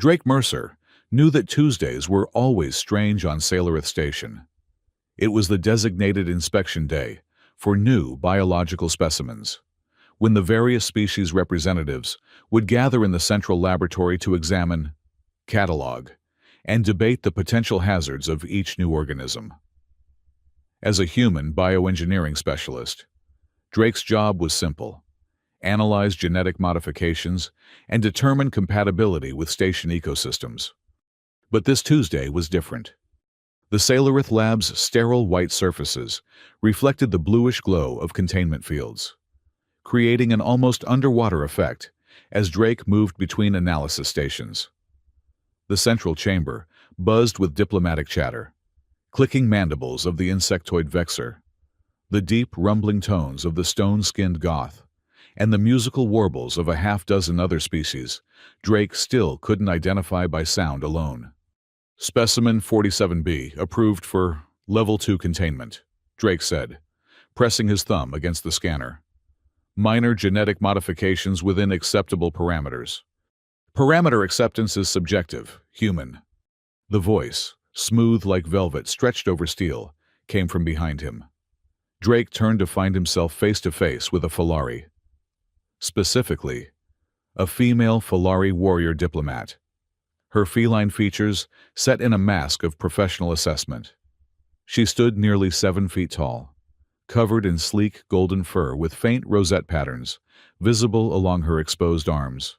Drake Mercer knew that Tuesdays were always strange on Sailorith Station. It was the designated inspection day for new biological specimens, when the various species representatives would gather in the central laboratory to examine, catalog, and debate the potential hazards of each new organism. As a human bioengineering specialist, Drake's job was simple: analyze genetic modifications and determine compatibility with station ecosystems. But this Tuesday was different. The Sailorith Lab's sterile white surfaces reflected the bluish glow of containment fields, creating an almost underwater effect as Drake moved between analysis stations. The central chamber buzzed with diplomatic chatter, clicking mandibles of the insectoid vexer, the deep rumbling tones of the stone-skinned goth, and the musical warbles of a half-dozen other species Drake still couldn't identify by sound alone. Specimen 47B approved for Level 2 containment, Drake said, pressing his thumb against the scanner. Minor genetic modifications within acceptable parameters. Parameter acceptance is subjective, human. The voice, smooth like velvet stretched over steel, came from behind him. Drake turned to find himself face to face with a Falari. Specifically, a female Falari warrior diplomat. Her feline features set in a mask of professional assessment. She stood nearly 7 feet tall, covered in sleek golden fur with faint rosette patterns visible along her exposed arms.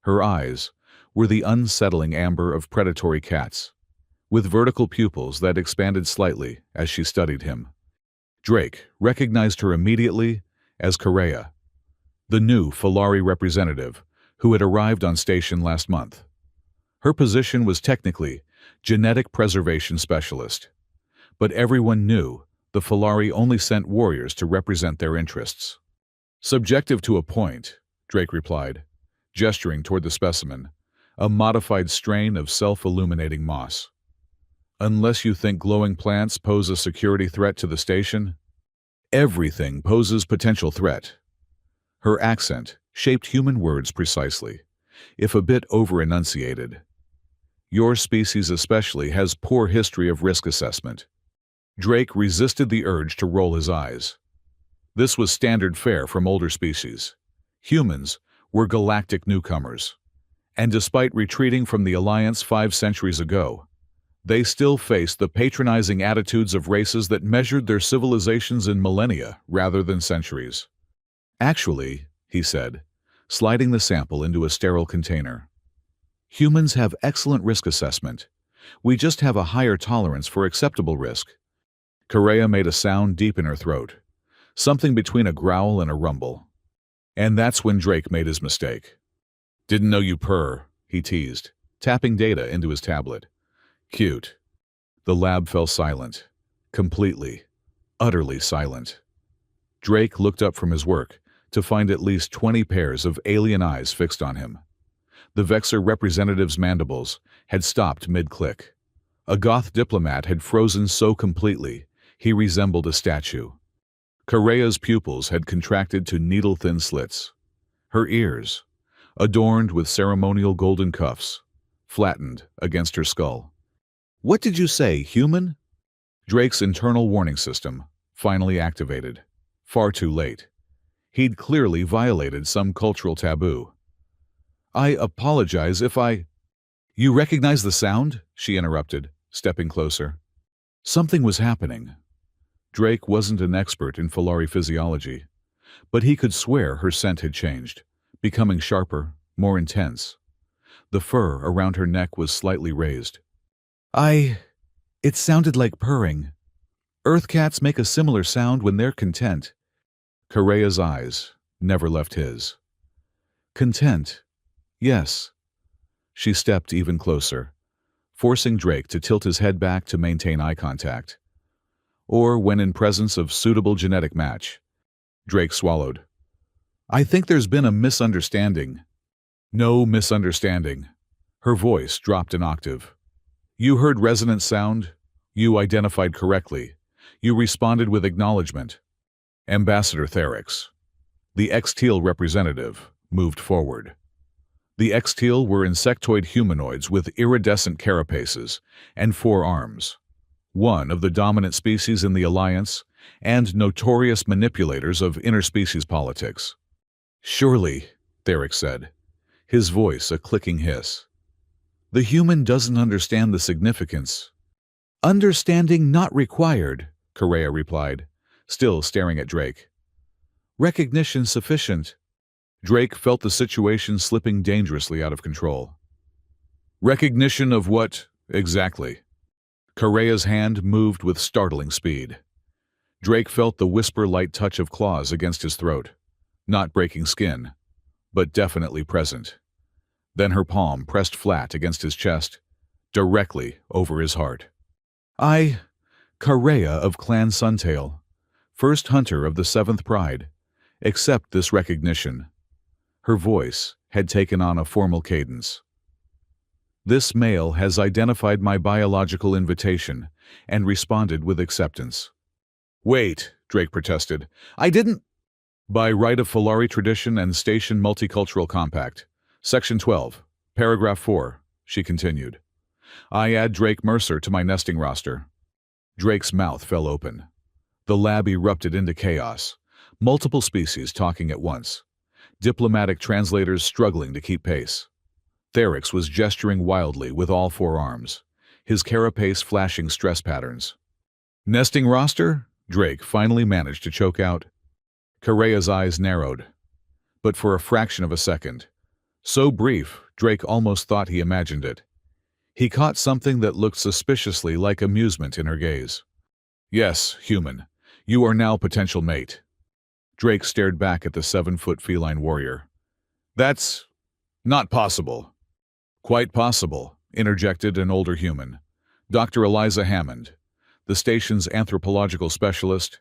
Her eyes were the unsettling amber of predatory cats, with vertical pupils that expanded slightly as she studied him. Drake recognized her immediately as Correa, the new Falari representative who had arrived on station last month. Her position was technically genetic preservation specialist, but everyone knew the Falari only sent warriors to represent their interests. Subjective to a point, Drake replied, gesturing toward the specimen, a modified strain of self-illuminating moss. Unless you think glowing plants pose a security threat to the station, everything poses potential threat. Her accent shaped human words precisely, if a bit over-enunciated. Your species especially has poor history of risk assessment. Drake resisted the urge to roll his eyes. This was standard fare from older species. Humans were galactic newcomers, and despite retreating from the Alliance 5 centuries ago, they still faced the patronizing attitudes of races that measured their civilizations in millennia rather than centuries. Actually, he said, sliding the sample into a sterile container, humans have excellent risk assessment. We just have a higher tolerance for acceptable risk. Correa made a sound deep in her throat, something between a growl and a rumble. And that's when Drake made his mistake. Didn't know you purr, he teased, tapping data into his tablet. Cute. The lab fell silent. Completely, utterly silent. Drake looked up from his work to find at least 20 pairs of alien eyes fixed on him. The Vexer representative's mandibles had stopped mid-click. A goth diplomat had frozen so completely he resembled a statue. Correa's pupils had contracted to needle-thin slits. Her ears, adorned with ceremonial golden cuffs, flattened against her skull. What did you say, human? Drake's internal warning system finally activated. Far too late. He'd clearly violated some cultural taboo. I apologize if I... You recognize the sound? She interrupted, stepping closer. Something was happening. Drake wasn't an expert in Falari physiology, but he could swear her scent had changed, becoming sharper, more intense. The fur around her neck was slightly raised. It sounded like purring. Earth cats make a similar sound when they're content. Correa's eyes never left his. Content. Yes. She stepped even closer, forcing Drake to tilt his head back to maintain eye contact. Or when in presence of suitable genetic match. Drake swallowed. I think there's been a misunderstanding. No misunderstanding. Her voice dropped an octave. You heard resonant sound. You identified correctly. You responded with acknowledgement. Ambassador Therix, the ex-Teal representative, moved forward. The X-Teal were insectoid humanoids with iridescent carapaces and 4 arms, one of the dominant species in the Alliance and notorious manipulators of interspecies politics. "Surely," Theric said, his voice a clicking hiss. "The human doesn't understand the significance." "Understanding not required," Correa replied, still staring at Drake. "Recognition sufficient." Drake felt the situation slipping dangerously out of control. "Recognition of what, exactly?" Correa's hand moved with startling speed. Drake felt the whisper-light touch of claws against his throat, not breaking skin, but definitely present. Then her palm pressed flat against his chest, directly over his heart. "I, Correa of Clan Suntail, first hunter of the 7th Pride, accept this recognition." Her voice had taken on a formal cadence. "This male has identified my biological invitation and responded with acceptance." "Wait," Drake protested. "I didn't—" "By right of Falari tradition and Station Multicultural Compact, Section 12, Paragraph 4, she continued. "I add Drake Mercer to my nesting roster." Drake's mouth fell open. The lab erupted into chaos, multiple species talking at once, diplomatic translators struggling to keep pace. Theric was gesturing wildly with all 4 arms, his carapace flashing stress patterns. "Nesting roster?" Drake finally managed to choke out. Correa's eyes narrowed, but for a fraction of a second. So brief, Drake almost thought he imagined it. He caught something that looked suspiciously like amusement in her gaze. "Yes, human. You are now potential mate." Drake stared back at the 7-foot feline warrior. "That's not possible." "Quite possible," interjected an older human, Dr. Eliza Hammond, the station's anthropological specialist.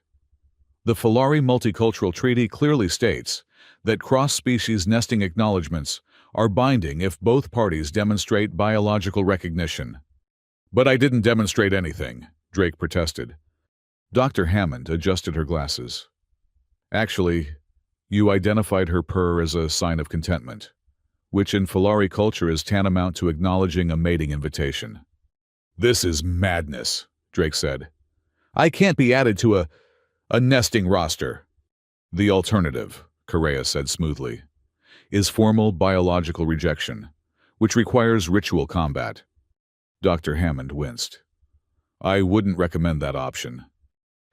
"The Falari Multicultural Treaty clearly states that cross-species nesting acknowledgements are binding if both parties demonstrate biological recognition." "But I didn't demonstrate anything," Drake protested. Dr. Hammond adjusted her glasses. "Actually, you identified her purr as a sign of contentment, which in Falari culture is tantamount to acknowledging a mating invitation." "This is madness," Drake said. "I can't be added to a nesting roster." "The alternative," Correa said smoothly, "is formal biological rejection, which requires ritual combat." Dr. Hammond winced. "I wouldn't recommend that option."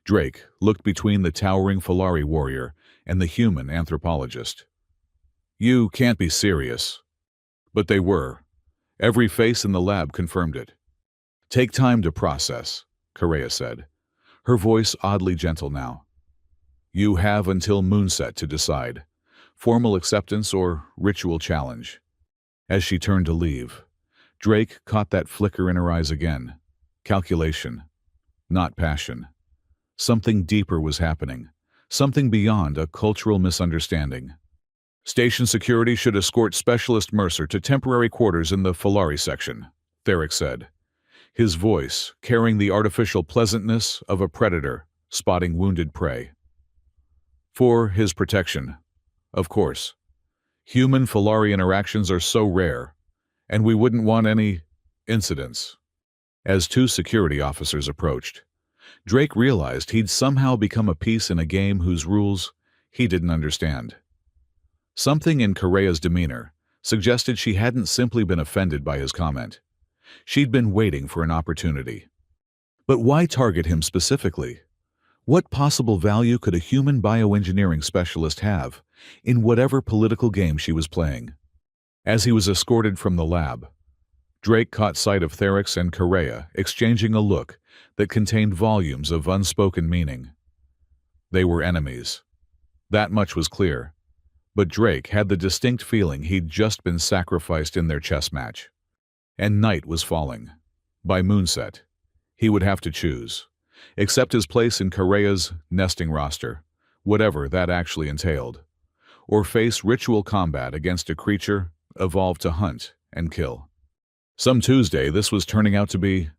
Drake looked between the towering Falari warrior and the human anthropologist. "You can't be serious." But they were. Every face in the lab confirmed it. "Take time to process," Correa said, her voice oddly gentle now. "You have until moonset to decide, formal acceptance or ritual challenge." As she turned to leave, Drake caught that flicker in her eyes again. Calculation, not passion. Something deeper was happening, something beyond a cultural misunderstanding. "Station security should escort Specialist Mercer to temporary quarters in the Falari section," Theric said, his voice carrying the artificial pleasantness of a predator spotting wounded prey. "For his protection, of course. Human Falari interactions are so rare, and we wouldn't want any incidents." As 2 security officers approached, Drake realized he'd somehow become a piece in a game whose rules he didn't understand. Something in Correa's demeanor suggested she hadn't simply been offended by his comment. She'd been waiting for an opportunity. But why target him specifically? What possible value could a human bioengineering specialist have in whatever political game she was playing? As he was escorted from the lab, Drake caught sight of Theric and Correa exchanging a look that contained volumes of unspoken meaning. They were enemies. That much was clear. But Drake had the distinct feeling he'd just been sacrificed in their chess match. And night was falling. By moonset, he would have to choose. Accept his place in Correa's nesting roster, whatever that actually entailed, or face ritual combat against a creature evolved to hunt and kill. Some Tuesday, this was turning out to be.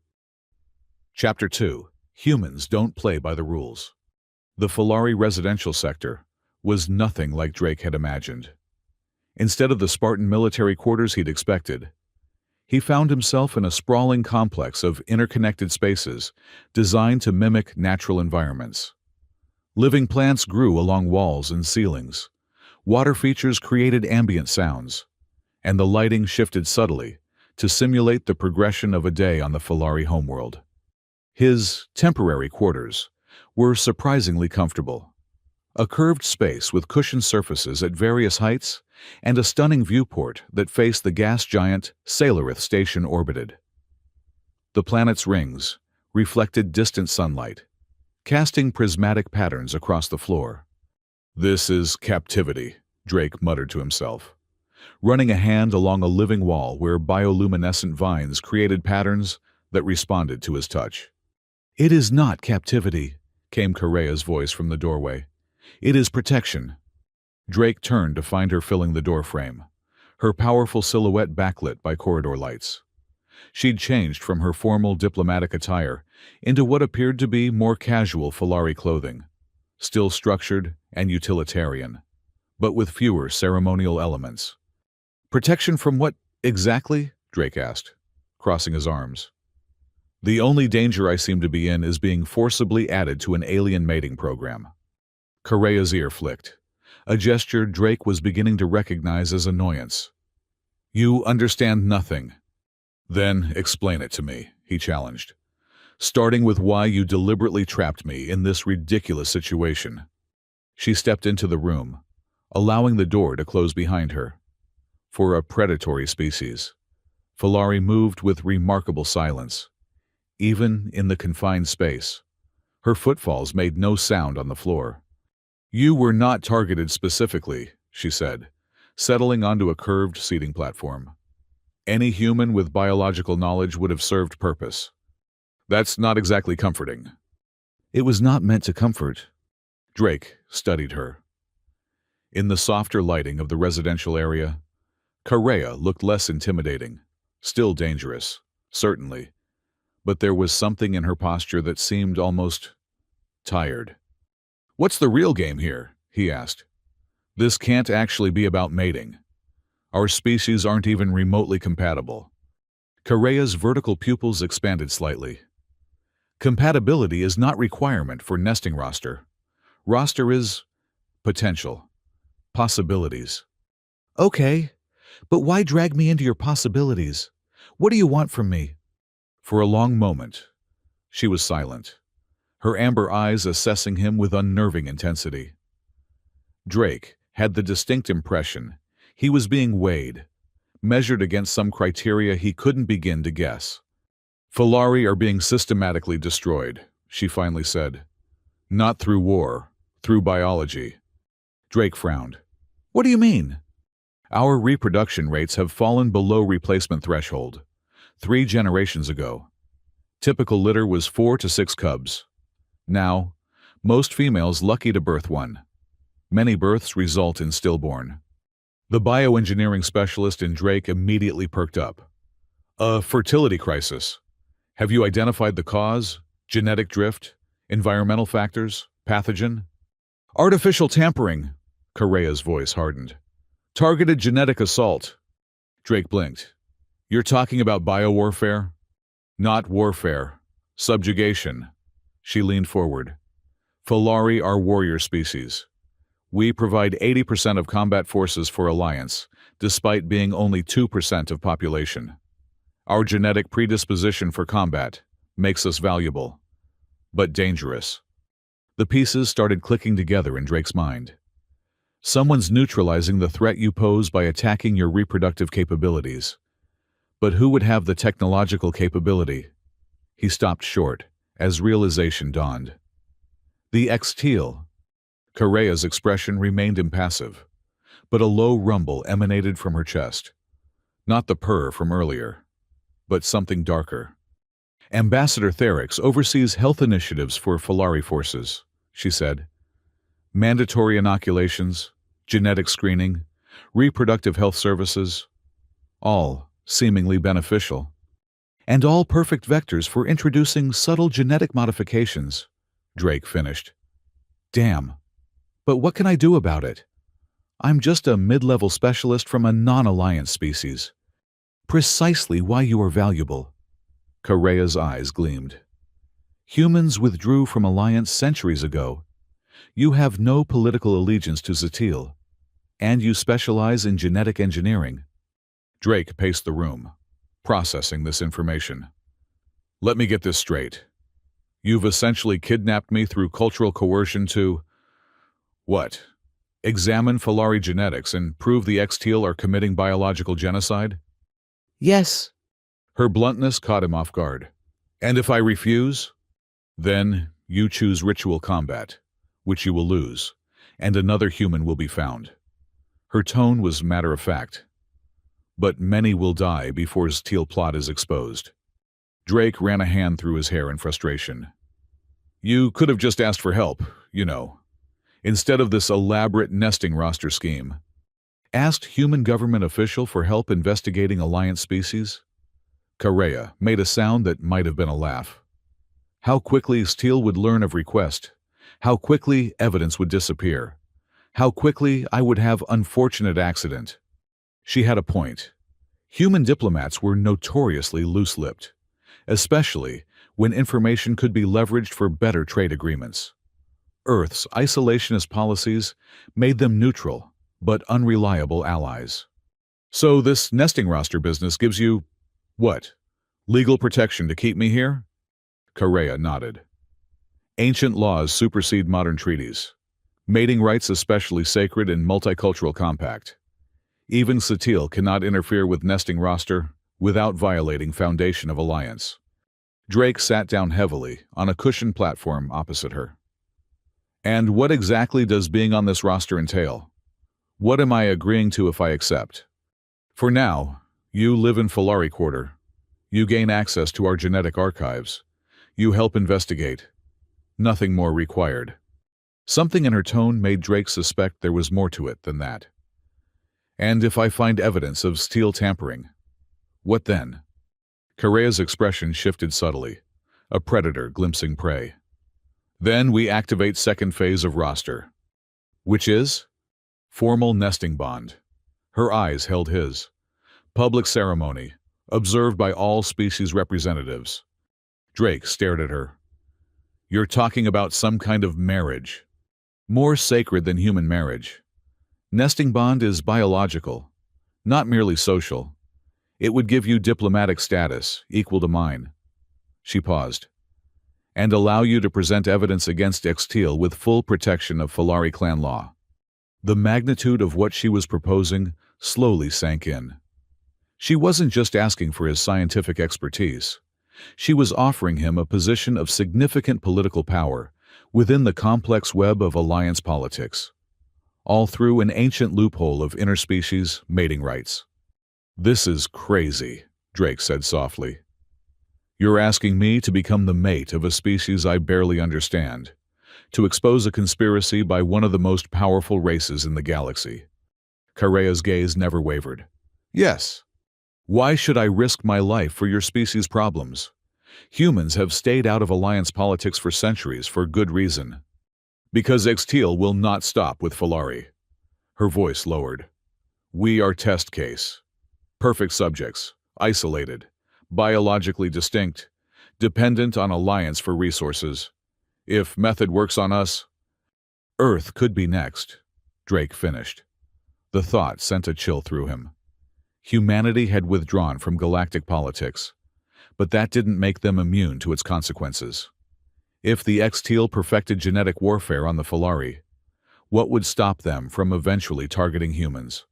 Chapter 2. Humans don't play by the rules. The Falari residential sector was nothing like Drake had imagined. Instead of the Spartan military quarters he'd expected, he found himself in a sprawling complex of interconnected spaces designed to mimic natural environments. Living plants grew along walls and ceilings. Water features created ambient sounds, and the lighting shifted subtly to simulate the progression of a day on the Falari homeworld. His temporary quarters were surprisingly comfortable. A curved space with cushioned surfaces at various heights and a stunning viewport that faced the gas giant Sailorith station orbited. The planet's rings reflected distant sunlight, casting prismatic patterns across the floor. "This is captivity," Drake muttered to himself, running a hand along a living wall where bioluminescent vines created patterns that responded to his touch. "It is not captivity," came Correa's voice from the doorway. "It is protection." Drake turned to find her filling the doorframe, her powerful silhouette backlit by corridor lights. She'd changed from her formal diplomatic attire into what appeared to be more casual Falari clothing, still structured and utilitarian, but with fewer ceremonial elements. "Protection from what exactly?" Drake asked, crossing his arms. "The only danger I seem to be in is being forcibly added to an alien mating program." Correa's ear flicked, a gesture Drake was beginning to recognize as annoyance. "You understand nothing." "Then explain it to me," he challenged, "starting with why you deliberately trapped me in this ridiculous situation." She stepped into the room, allowing the door to close behind her. For a predatory species, Falari moved with remarkable silence, even in the confined space. Her footfalls made no sound on the floor. "You were not targeted specifically," she said, settling onto a curved seating platform. "Any human with biological knowledge would have served purpose." "That's not exactly comforting." "It was not meant to comfort." Drake studied her. In the softer lighting of the residential area, Correa looked less intimidating, still dangerous, certainly, but there was something in her posture that seemed almost tired. "What's the real game here?" he asked. "This can't actually be about mating. Our species aren't even remotely compatible." Correa's vertical pupils expanded slightly. "Compatibility is not requirement for nesting roster. Roster is potential, possibilities." "Okay, but why drag me into your possibilities? What do you want from me?" For a long moment, she was silent, her amber eyes assessing him with unnerving intensity. Drake had the distinct impression he was being weighed, measured against some criteria he couldn't begin to guess. "Falari are being systematically destroyed," she finally said. "Not through war, through biology." Drake frowned. "What do you mean?" "Our reproduction rates have fallen below replacement threshold. 3 generations ago, typical litter was 4 to 6 cubs. Now, most females lucky to birth one. Many births result in stillborn." The bioengineering specialist in Drake immediately perked up. "A fertility crisis. Have you identified the cause? Genetic drift? Environmental factors? Pathogen?" "Artificial tampering," Correa's voice hardened. "Targeted genetic assault." Drake blinked. "You're talking about biowarfare?" "Not warfare. Subjugation." She leaned forward. "Falari are warrior species. We provide 80% of combat forces for Alliance, despite being only 2% of population. Our genetic predisposition for combat makes us valuable, but dangerous." The pieces started clicking together in Drake's mind. Someone's neutralizing the threat you pose by attacking your reproductive capabilities. But who would have the technological capability? He stopped short as realization dawned. "The X-Teal." Correa's expression remained impassive, but a low rumble emanated from her chest. Not the purr from earlier, but something darker. "Ambassador Therix oversees health initiatives for Falari forces," she said. "Mandatory inoculations, genetic screening, reproductive health services, all seemingly beneficial. And all perfect vectors for introducing subtle genetic modifications," Drake finished. "Damn. But what can I do about it?" I'm just a mid-level specialist from a non-alliance species. Precisely why you are valuable. Correa's eyes gleamed. Humans withdrew from alliance centuries ago. You have no political allegiance to Zatil, and you specialize in genetic engineering. Drake paced the room, processing this information. Let me get this straight. You've essentially kidnapped me through cultural coercion to... what? Examine Falari genetics and prove the X-Teal are committing biological genocide? Yes. Her bluntness caught him off guard. And if I refuse? Then you choose ritual combat, which you will lose, and another human will be found. Her tone was matter-of-fact. But many will die before his Teal plot is exposed. Drake ran a hand through his hair in frustration. You could have just asked for help, you know, instead of this elaborate nesting roster scheme. Asked human government official for help investigating alliance species? Correa made a sound that might have been a laugh. How quickly Steele would learn of request. How quickly evidence would disappear. How quickly I would have unfortunate accident. She had a point. Human diplomats were notoriously loose-lipped, especially when information could be leveraged for better trade agreements. Earth's isolationist policies made them neutral, but unreliable allies. So this nesting roster business gives you, what, legal protection to keep me here? Correa nodded. Ancient laws supersede modern treaties. Mating rights especially sacred in multicultural compact. Even Zatil cannot interfere with nesting roster without violating foundation of alliance. Drake sat down heavily on a cushioned platform opposite her. And what exactly does being on this roster entail? What am I agreeing to if I accept? For now, you live in Falari Quarter. You gain access to our genetic archives. You help investigate. Nothing more required. Something in her tone made Drake suspect there was more to it than that. And if I find evidence of Steele tampering, what then? Correa's expression shifted subtly, a predator glimpsing prey. Then we activate second phase of roster, which is formal nesting bond. Her eyes held his. Public ceremony, observed by all species representatives. Drake stared at her. You're talking about some kind of marriage. More sacred than human marriage. Nesting bond is biological, not merely social. It would give you diplomatic status, equal to mine. She paused. And allow you to present evidence against X-Teal with full protection of Falari clan law. The magnitude of what she was proposing slowly sank in. She wasn't just asking for his scientific expertise. She was offering him a position of significant political power within the complex web of alliance politics, all through an ancient loophole of interspecies mating rights. This is crazy, Drake said softly. You're asking me to become the mate of a species I barely understand, to expose a conspiracy by one of the most powerful races in the galaxy. Correa's gaze never wavered. Yes. Why should I risk my life for your species' problems? Humans have stayed out of alliance politics for centuries for good reason. Because X-Teal will not stop with Falari. Her voice lowered. We are test case. Perfect subjects, isolated, biologically distinct, dependent on alliance for resources. If method works on us, Earth could be next, Drake finished. The thought sent a chill through him. Humanity had withdrawn from galactic politics, but that didn't make them immune to its consequences. If the X-Teal perfected genetic warfare on the Falari, what would stop them from eventually targeting humans?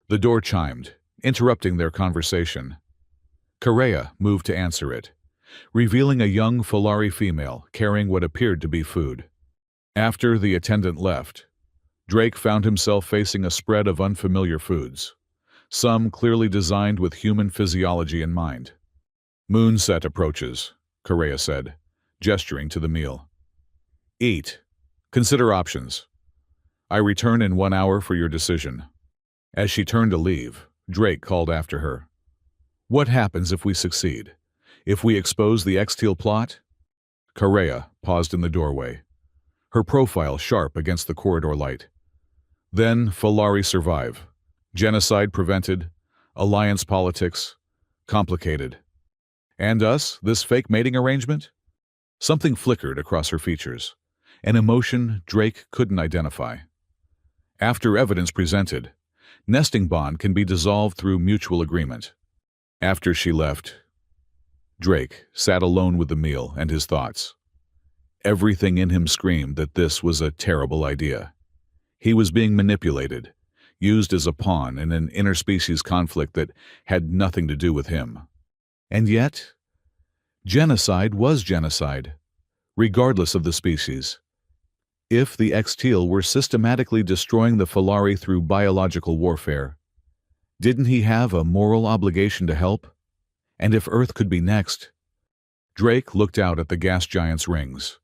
The door chimed, interrupting their conversation. Correa moved to answer it, revealing a young Falari female carrying what appeared to be food. After the attendant left, Drake found himself facing a spread of unfamiliar foods, some clearly designed with human physiology in mind. Moonset approaches, Correa said, gesturing to the meal. Eat. Consider options. I return in 1 hour for your decision. As she turned to leave, Drake called after her. What happens if we succeed? If we expose the X-Teal plot? Correa paused in the doorway, her profile sharp against the corridor light. Then Falari survive. Genocide prevented. Alliance politics. Complicated. And us, this fake mating arrangement? Something flickered across her features. An emotion Drake couldn't identify. After evidence presented, nesting bond can be dissolved through mutual agreement. After she left, Drake sat alone with the meal and his thoughts. Everything in him screamed that this was a terrible idea. He was being manipulated, used as a pawn in an interspecies conflict that had nothing to do with him. And yet, genocide was genocide, regardless of the species. If the X-Teal were systematically destroying the Falari through biological warfare, didn't he have a moral obligation to help? And if Earth could be next? Drake looked out at the gas giants' rings,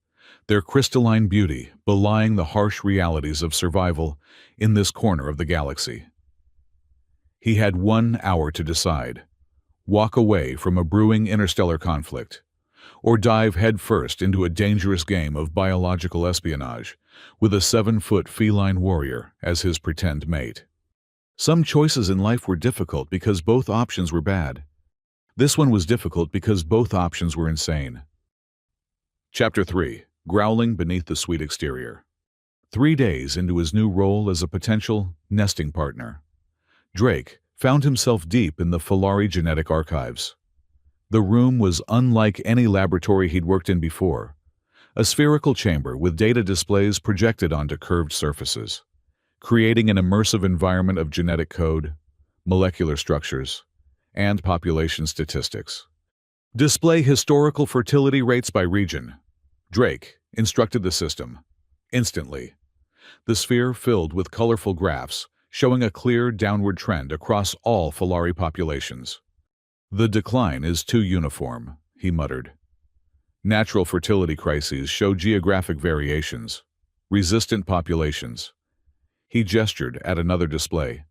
their crystalline beauty belying the harsh realities of survival in this corner of the galaxy. He had 1 hour to decide: walk away from a brewing interstellar conflict, or dive headfirst into a dangerous game of biological espionage with a 7-foot feline warrior as his pretend mate. Some choices in life were difficult because both options were bad. This one was difficult because both options were insane. Chapter 3. Growling beneath the sweet exterior. 3 days into his new role as a potential nesting partner, Drake found himself deep in the Falari genetic archives. The room was unlike any laboratory he'd worked in before, a spherical chamber with data displays projected onto curved surfaces, creating an immersive environment of genetic code, molecular structures, and population statistics. Display historical fertility rates by region, Drake instructed the system. Instantly, the sphere filled with colorful graphs showing a clear downward trend across all Falari populations. "The decline is too uniform," he muttered. "Natural fertility crises show geographic variations, resistant populations." He gestured at another display.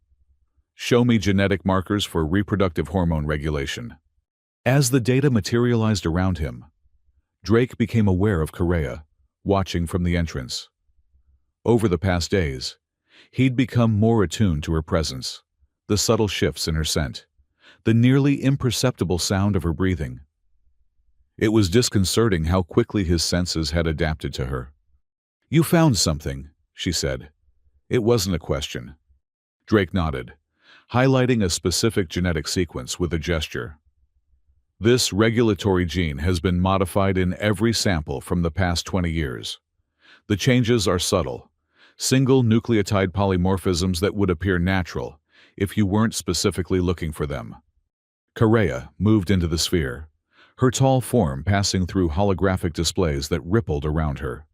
"Show me genetic markers for reproductive hormone regulation." As the data materialized around him, Drake became aware of Correa, watching from the entrance. Over the past days, he'd become more attuned to her presence, the subtle shifts in her scent, the nearly imperceptible sound of her breathing. It was disconcerting how quickly his senses had adapted to her. "You found something," she said. It wasn't a question. Drake nodded, highlighting a specific genetic sequence with a gesture. "This regulatory gene has been modified in every sample from the past 20 years. The changes are subtle, single nucleotide polymorphisms that would appear natural if you weren't specifically looking for them." Correa moved into the sphere, her tall form passing through holographic displays that rippled around her.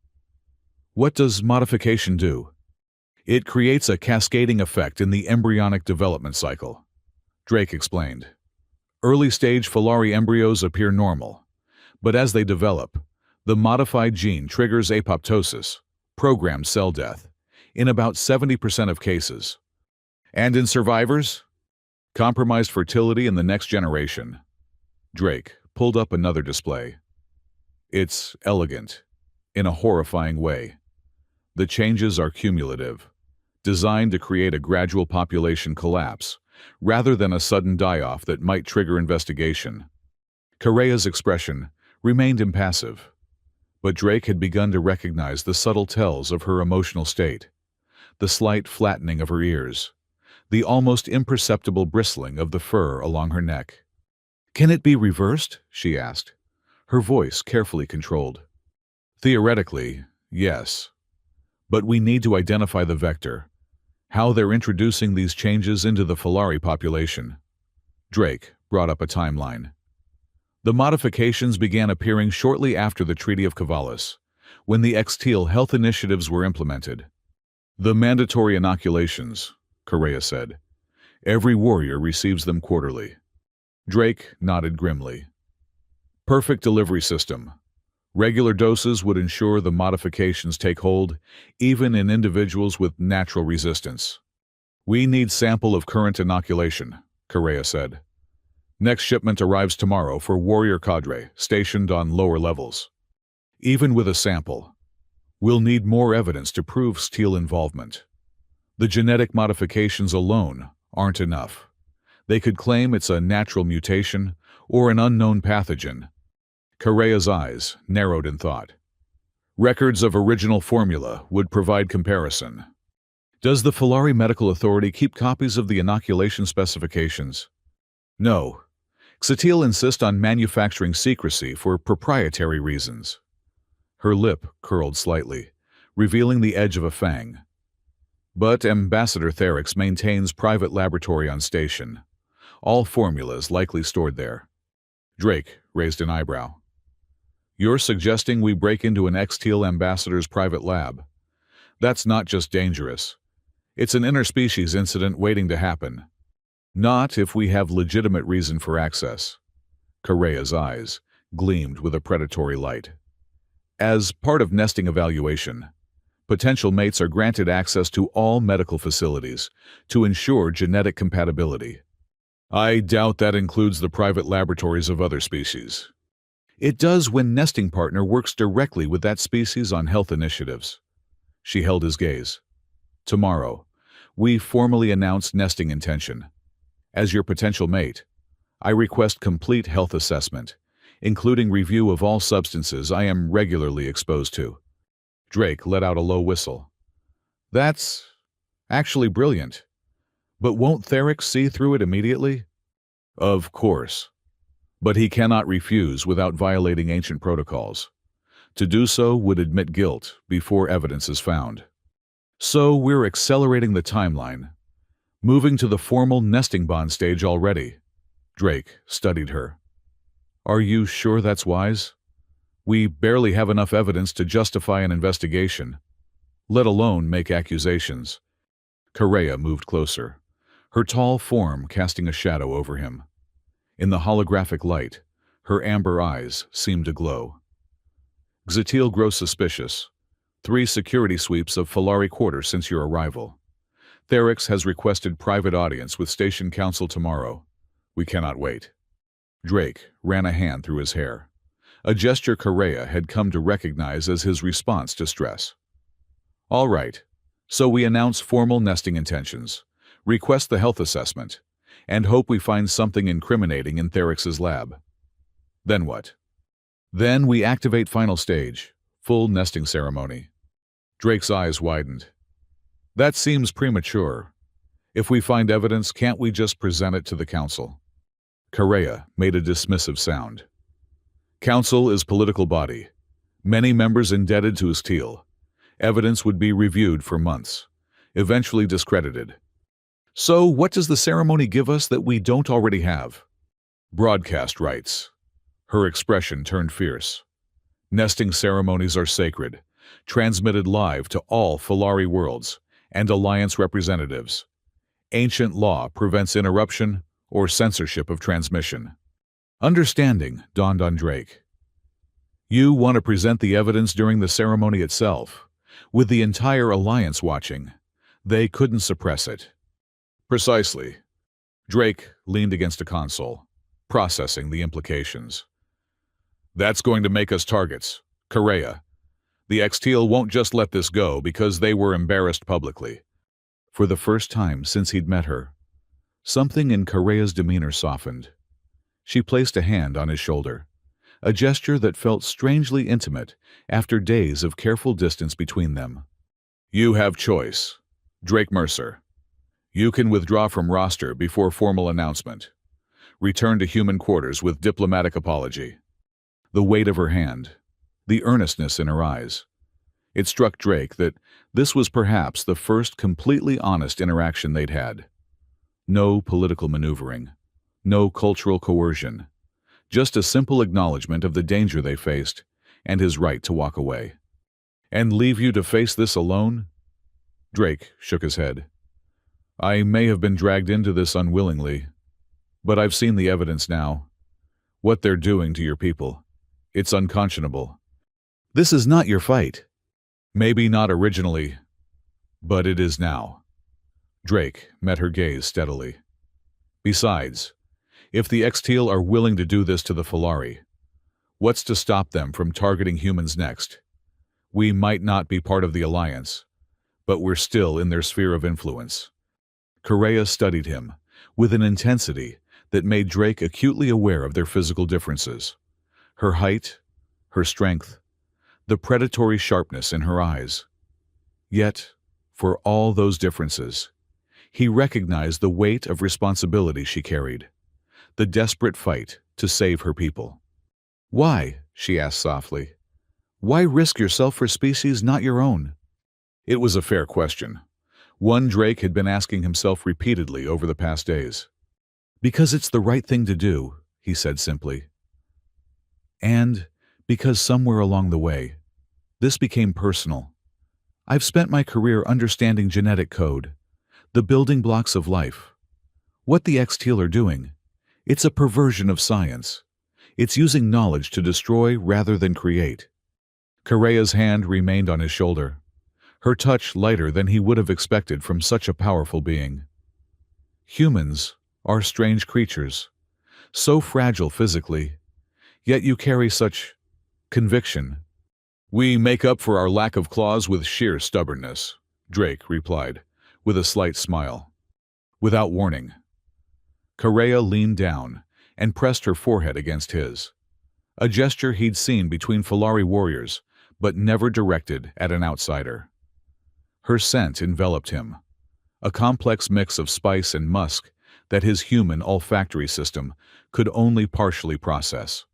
"What does modification do?" "It creates a cascading effect in the embryonic development cycle," Drake explained. "Early-stage Falari embryos appear normal, but as they develop, the modified gene triggers apoptosis, programmed cell death, in about 70% of cases. And in survivors? Compromised fertility in the next generation." Drake pulled up another display. "It's elegant, in a horrifying way. The changes are cumulative, designed to create a gradual population collapse, rather than a sudden die-off that might trigger investigation." Correa's expression remained impassive, but Drake had begun to recognize the subtle tells of her emotional state, the slight flattening of her ears, the almost imperceptible bristling of the fur along her neck. "Can it be reversed?" she asked, her voice carefully controlled. "Theoretically, yes. But we need to identify the vector, how they're introducing these changes into the Falari population." Drake brought up a timeline. "The modifications began appearing shortly after the Treaty of Cavalis, when the X-Teal health initiatives were implemented. The mandatory inoculations," Correa said. "Every warrior receives them quarterly." Drake nodded grimly. "Perfect delivery system. Regular doses would ensure the modifications take hold, even in individuals with natural resistance." "We need sample of current inoculation," Correa said. "Next shipment arrives tomorrow for warrior cadre stationed on lower levels. Even with a sample, we'll need more evidence to prove Teal involvement." The genetic modifications alone aren't enough. They could claim it's a natural mutation or an unknown pathogen. Correa's eyes narrowed in thought. Records of original formula would provide comparison. Does the Filari Medical Authority keep copies of the inoculation specifications? No. Xatil insists on manufacturing secrecy for proprietary reasons. Her lip curled slightly, revealing the edge of a fang. But Ambassador Therix maintains private laboratory on station. All formulas likely stored there. Drake raised an eyebrow. You're suggesting we break into an X-Teal ambassador's private lab? That's not just dangerous. It's an interspecies incident waiting to happen. Not if we have legitimate reason for access. Correa's eyes gleamed with a predatory light. As part of nesting evaluation, potential mates are granted access to all medical facilities to ensure genetic compatibility. I doubt that includes the private laboratories of other species. It does when nesting partner works directly with that species on health initiatives. She held his gaze. Tomorrow, we formally announce nesting intention. As your potential mate, I request complete health assessment, including review of all substances I am regularly exposed to. Drake let out a low whistle. That's actually brilliant. But won't Therix see through it immediately? Of course. But he cannot refuse without violating ancient protocols. To do so would admit guilt before evidence is found. So we're accelerating the timeline, moving to the formal nesting bond stage already. Drake studied her. Are you sure that's wise? We barely have enough evidence to justify an investigation, let alone make accusations. Correa moved closer, her tall form casting a shadow over him. In the holographic light, her amber eyes seemed to glow. Xatil grows suspicious. 3 security sweeps of Filari Quarter since your arrival. Therix has requested private audience with Station Council tomorrow. We cannot wait. Drake ran a hand through his hair, a gesture Correa had come to recognize as his response to stress. All right, so we announce formal nesting intentions, request the health assessment, and hope we find something incriminating in Therix's lab. Then what? Then we activate final stage, full nesting ceremony. Drake's eyes widened. That seems premature. If we find evidence, can't we just present it to the council? Correa made a dismissive sound. Council is political body. Many members indebted to Xatil. Evidence would be reviewed for months, eventually discredited. So what does the ceremony give us that we don't already have? Broadcast rights. Her expression turned fierce. Nesting ceremonies are sacred, transmitted live to all Filari worlds and Alliance representatives. Ancient law prevents interruption or censorship of transmission. Understanding dawned on Drake. You want to present the evidence during the ceremony itself, with the entire Alliance watching. They couldn't suppress it. Precisely. Drake leaned against a console, processing the implications. That's going to make us targets. Correa. The X-Teal won't just let this go because they were embarrassed publicly. For the first time since he'd met her, something in Correa's demeanor softened. She placed a hand on his shoulder, a gesture that felt strangely intimate after days of careful distance between them. You have choice. Drake Mercer. You can withdraw from roster before formal announcement. Return to human quarters with diplomatic apology. The weight of her hand, the earnestness in her eyes. It struck Drake that this was perhaps the first completely honest interaction they'd had. No political maneuvering, no cultural coercion, just a simple acknowledgement of the danger they faced and his right to walk away. And leave you to face this alone? Drake shook his head. I may have been dragged into this unwillingly, but I've seen the evidence now. What they're doing to your people. It's unconscionable. This is not your fight. Maybe not originally, but it is now. Drake met her gaze steadily. Besides, if the X-Teal are willing to do this to the Filari, what's to stop them from targeting humans next? We might not be part of the Alliance, but we're still in their sphere of influence. Correa studied him, with an intensity that made Drake acutely aware of their physical differences. Her height, her strength, the predatory sharpness in her eyes. Yet, for all those differences, he recognized the weight of responsibility she carried, the desperate fight to save her people. "Why?" she asked softly. "Why risk yourself for species not your own?" It was a fair question, one Drake had been asking himself repeatedly over the past days. "Because it's the right thing to do," he said simply. "And because somewhere along the way, this became personal. I've spent my career understanding genetic code, the building blocks of life. What the X-Teal are doing, it's a perversion of science. It's using knowledge to destroy rather than create." Correa's hand remained on his shoulder, her touch lighter than he would have expected from such a powerful being. "Humans are strange creatures, so fragile physically, yet you carry such conviction." "We make up for our lack of claws with sheer stubbornness," Drake replied, with a slight smile. Without warning, Correa leaned down and pressed her forehead against his, a gesture he'd seen between Falari warriors, but never directed at an outsider. Her scent enveloped him, a complex mix of spice and musk that his human olfactory system could only partially process.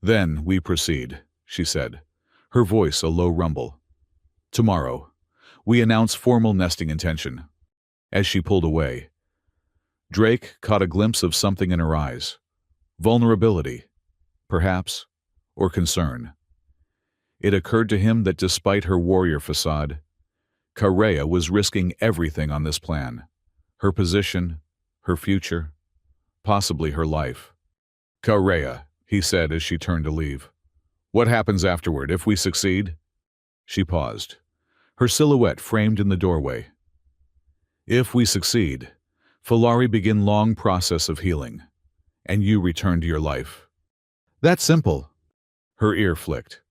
"Then we proceed," she said, her voice a low rumble. "Tomorrow, we announce formal nesting intention." As she pulled away, Drake caught a glimpse of something in her eyes. Vulnerability, perhaps, or concern. It occurred to him that despite her warrior facade, Correa was risking everything on this plan. Her position, her future, possibly her life. "Correa," he said as she turned to leave. "What happens afterward if we succeed?" She paused, her silhouette framed in the doorway. "If we succeed, Falari begin long process of healing, and you return to your life." "That's simple." Her ear flicked,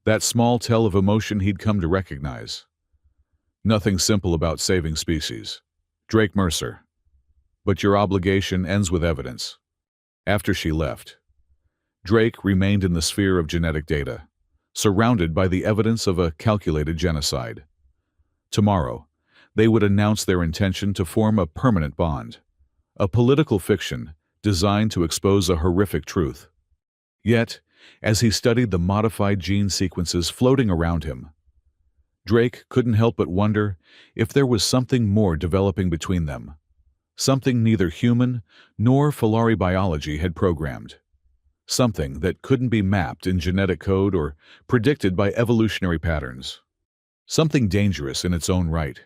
that small tell of emotion he'd come to recognize. "Nothing simple about saving species, Drake Mercer. But your obligation ends with evidence." After she left, Drake remained in the sphere of genetic data, surrounded by the evidence of a calculated genocide. Tomorrow, they would announce their intention to form a permanent bond, a political fiction designed to expose a horrific truth. Yet, as he studied the modified gene sequences floating around him, Drake couldn't help but wonder if there was something more developing between them, something neither human nor Falari biology had programmed, something that couldn't be mapped in genetic code or predicted by evolutionary patterns, something dangerous in its own right.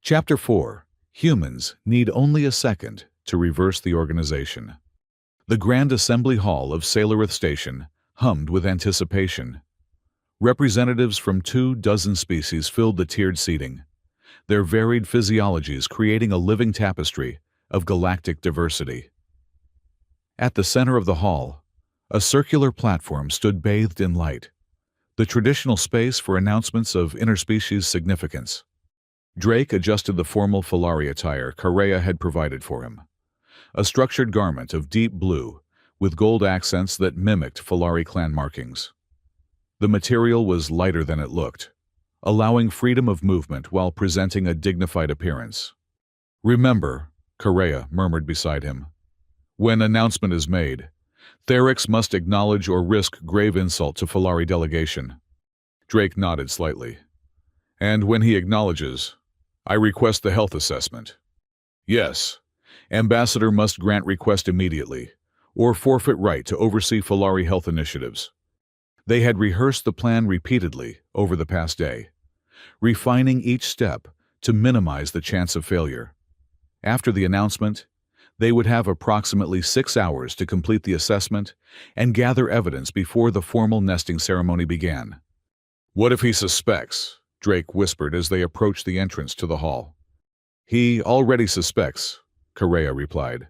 Chapter 4. Humans need only a second to reverse the organization. The Grand Assembly Hall of Sailorith Station hummed with anticipation. Representatives from 24 species filled the tiered seating, their varied physiologies creating a living tapestry of galactic diversity. At the center of the hall, a circular platform stood bathed in light, the traditional space for announcements of interspecies significance. Drake adjusted the formal Falari attire Correa had provided for him, a structured garment of deep blue with gold accents that mimicked Falari clan markings. The material was lighter than it looked, allowing freedom of movement while presenting a dignified appearance. "Remember," Correa murmured beside him, "when announcement is made, Therix must acknowledge or risk grave insult to Falari delegation." Drake nodded slightly. "And when he acknowledges, I request the health assessment." "Yes. Ambassador must grant request immediately, or forfeit right to oversee Falari health initiatives." They had rehearsed the plan repeatedly over the past day, refining each step to minimize the chance of failure. After the announcement, they would have approximately 6 hours to complete the assessment and gather evidence before the formal nesting ceremony began. "What if he suspects?" Drake whispered as they approached the entrance to the hall. "He already suspects," Correa replied.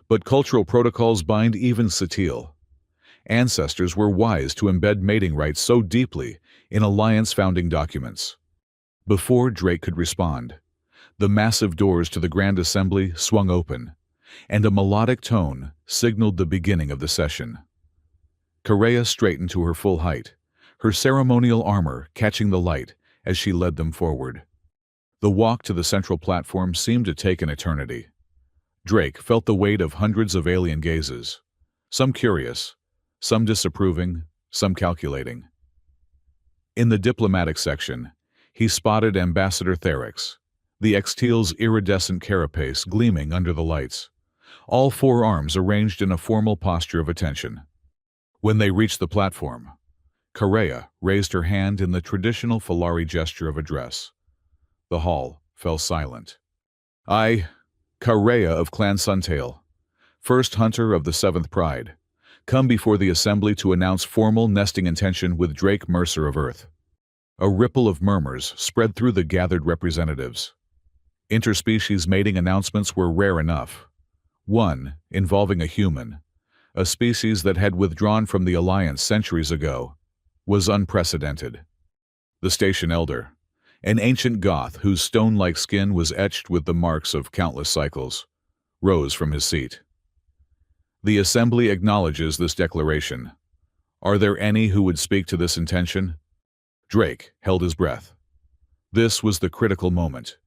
"But cultural protocols bind even Satil. Ancestors were wise to embed mating rights so deeply in alliance founding documents." Before Drake could respond, the massive doors to the Grand Assembly swung open, and a melodic tone signaled the beginning of the session. Correa straightened to her full height, her ceremonial armor catching the light as she led them forward. The walk to the central platform seemed to take an eternity. Drake felt the weight of hundreds of alien gazes, some curious, some disapproving, some calculating. In the diplomatic section, he spotted Ambassador Therix, the X-Teal's iridescent carapace gleaming under the lights, all four arms arranged in a formal posture of attention. When they reached the platform, Correa raised her hand in the traditional Falari gesture of address. The hall fell silent. I, Correa of Clan Suntail, first hunter of the Seventh Pride, come before the assembly to announce formal nesting intention with Drake Mercer of Earth. A ripple of murmurs spread through the gathered representatives. Interspecies mating announcements were rare enough. One, involving a human, a species that had withdrawn from the Alliance centuries ago, was unprecedented. The station elder, an ancient Goth whose stone-like skin was etched with the marks of countless cycles, rose from his seat. The assembly acknowledges this declaration. Are there any who would speak to this intention? Drake held his breath. This was the critical moment.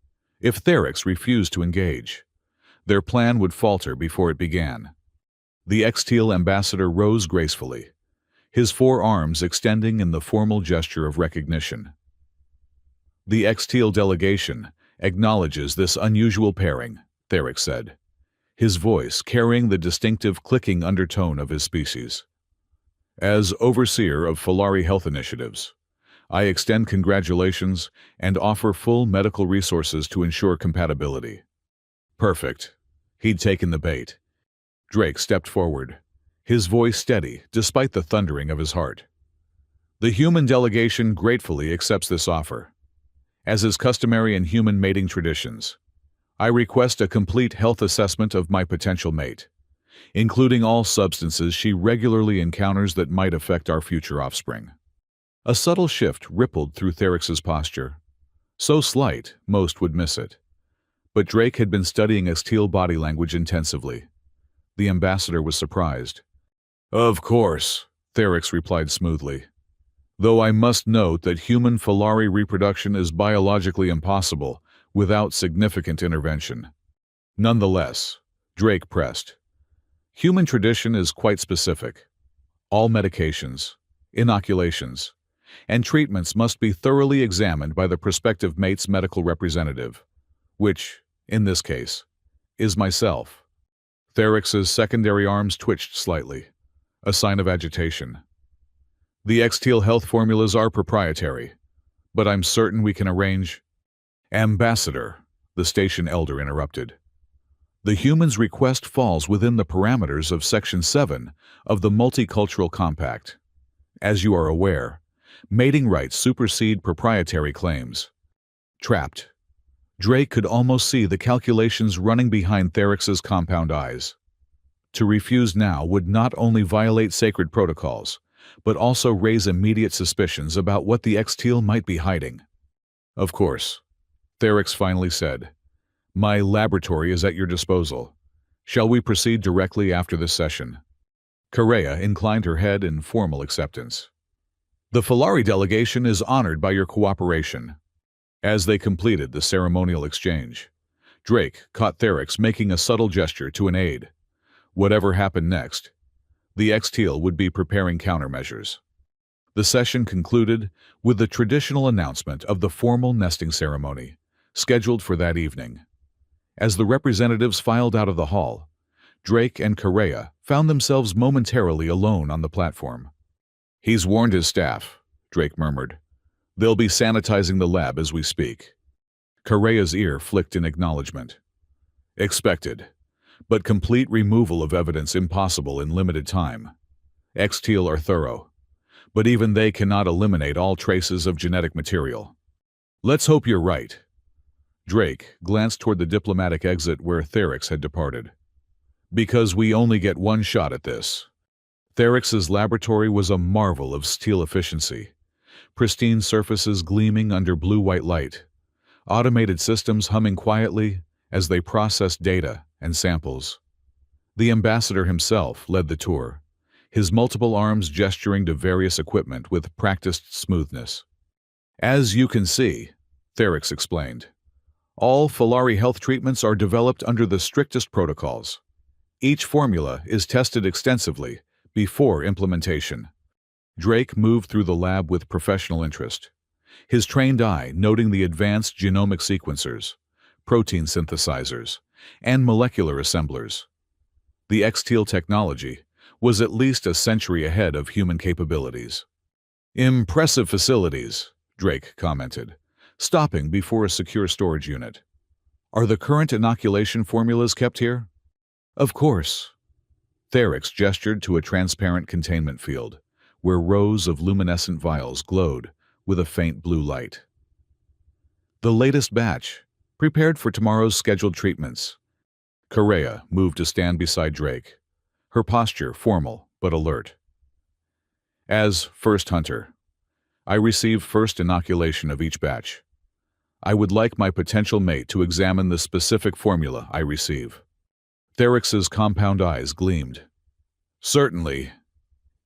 If Therix refused to engage, their plan would falter before it began. The X-Teal ambassador rose gracefully, his four arms extending in the formal gesture of recognition. The X-Teal delegation acknowledges this unusual pairing, Therix said, his voice carrying the distinctive clicking undertone of his species. As overseer of Falari Health Initiatives, I extend congratulations and offer full medical resources to ensure compatibility. Perfect. He'd taken the bait. Drake stepped forward, his voice steady despite the thundering of his heart. The human delegation gratefully accepts this offer. As is customary in human mating traditions, I request a complete health assessment of my potential mate, including all substances she regularly encounters that might affect our future offspring. A subtle shift rippled through Therix's posture, so slight most would miss it. But Drake had been studying X-Teal body language intensively. The ambassador was surprised. Of course, Therix replied smoothly. Though I must note that human Falari reproduction is biologically impossible without significant intervention. Nonetheless, Drake pressed. Human tradition is quite specific. All medications, inoculations, and treatments must be thoroughly examined by the prospective mate's medical representative, which, in this case, is myself. Therix's secondary arms twitched slightly, a sign of agitation. The X-Teal health formulas are proprietary, but I'm certain we can arrange— Ambassador, the station elder interrupted. The human's request falls within the parameters of Section 7 of the Multicultural Compact. As you are aware, mating rights supersede proprietary claims. Trapped. Drake could almost see the calculations running behind Therix's compound eyes. To refuse now would not only violate sacred protocols, but also raise immediate suspicions about what the X-Teal might be hiding. Of course, Therix finally said, my laboratory is at your disposal. Shall we proceed directly after this session? Correa inclined her head in formal acceptance. The Falari delegation is honored by your cooperation. As they completed the ceremonial exchange, Drake caught Therix making a subtle gesture to an aide. Whatever happened next, the X-Teal would be preparing countermeasures. The session concluded with the traditional announcement of the formal nesting ceremony, scheduled for that evening. As the representatives filed out of the hall, Drake and Correa found themselves momentarily alone on the platform. He's warned his staff, Drake murmured. They'll be sanitizing the lab as we speak. Correa's ear flicked in acknowledgement. Expected, but complete removal of evidence impossible in limited time. X-Teal are thorough, but even they cannot eliminate all traces of genetic material. Let's hope you're right. Drake glanced toward the diplomatic exit where Therix had departed. Because we only get one shot at this. Therix's laboratory was a marvel of steel efficiency, pristine surfaces gleaming under blue-white light, automated systems humming quietly as they processed data and samples. The ambassador himself led the tour, his multiple arms gesturing to various equipment with practiced smoothness. As you can see, Therix explained, all Filari health treatments are developed under the strictest protocols. Each formula is tested extensively before implementation. Drake moved through the lab with professional interest, his trained eye noting the advanced genomic sequencers, protein synthesizers, and molecular assemblers. The X-Teal technology was at least a century ahead of human capabilities. Impressive facilities, Drake commented, stopping before a secure storage unit. Are the current inoculation formulas kept here? Of course. Therix gestured to a transparent containment field, where rows of luminescent vials glowed with a faint blue light. The latest batch, prepared for tomorrow's scheduled treatments. Correa moved to stand beside Drake, her posture formal but alert. As first hunter, I receive first inoculation of each batch. I would like my potential mate to examine the specific formula I receive. Therix's compound eyes gleamed. Certainly.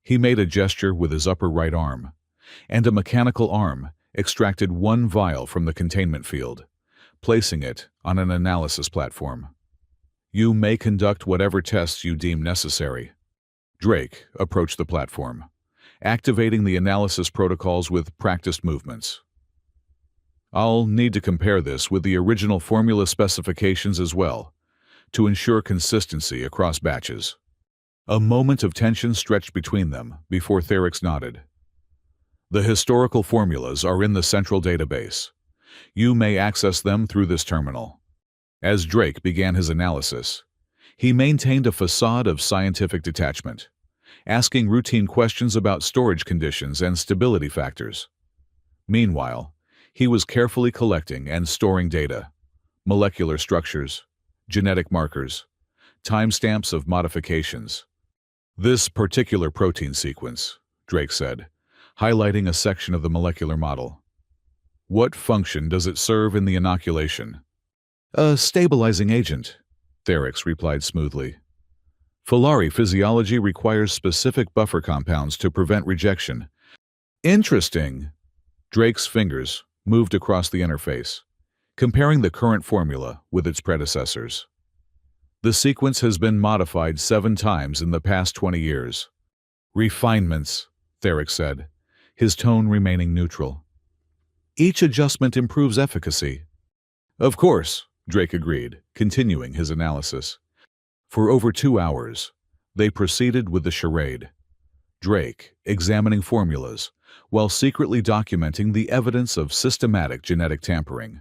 He made a gesture with his upper right arm, and a mechanical arm extracted one vial from the containment field, placing it on an analysis platform. You may conduct whatever tests you deem necessary. Drake approached the platform, activating the analysis protocols with practiced movements. I'll need to compare this with the original formula specifications as well, to ensure consistency across batches. A moment of tension stretched between them before Therix nodded. The historical formulas are in the central database. You may access them through this terminal. As Drake began his analysis, he maintained a facade of scientific detachment, asking routine questions about storage conditions and stability factors. Meanwhile, he was carefully collecting and storing data, molecular structures, genetic markers, timestamps of modifications. This particular protein sequence, Drake said, highlighting a section of the molecular model. What function does it serve in the inoculation? A stabilizing agent, Therix replied smoothly. Filari physiology requires specific buffer compounds to prevent rejection. Interesting. Drake's fingers moved across the interface, comparing the current formula with its predecessors. The sequence has been modified 7 times in the past 20 years. Refinements, Therix said, his tone remaining neutral. Each adjustment improves efficacy. Of course, Drake agreed, continuing his analysis. For over 2 hours, they proceeded with the charade. Drake examining formulas, while secretly documenting the evidence of systematic genetic tampering.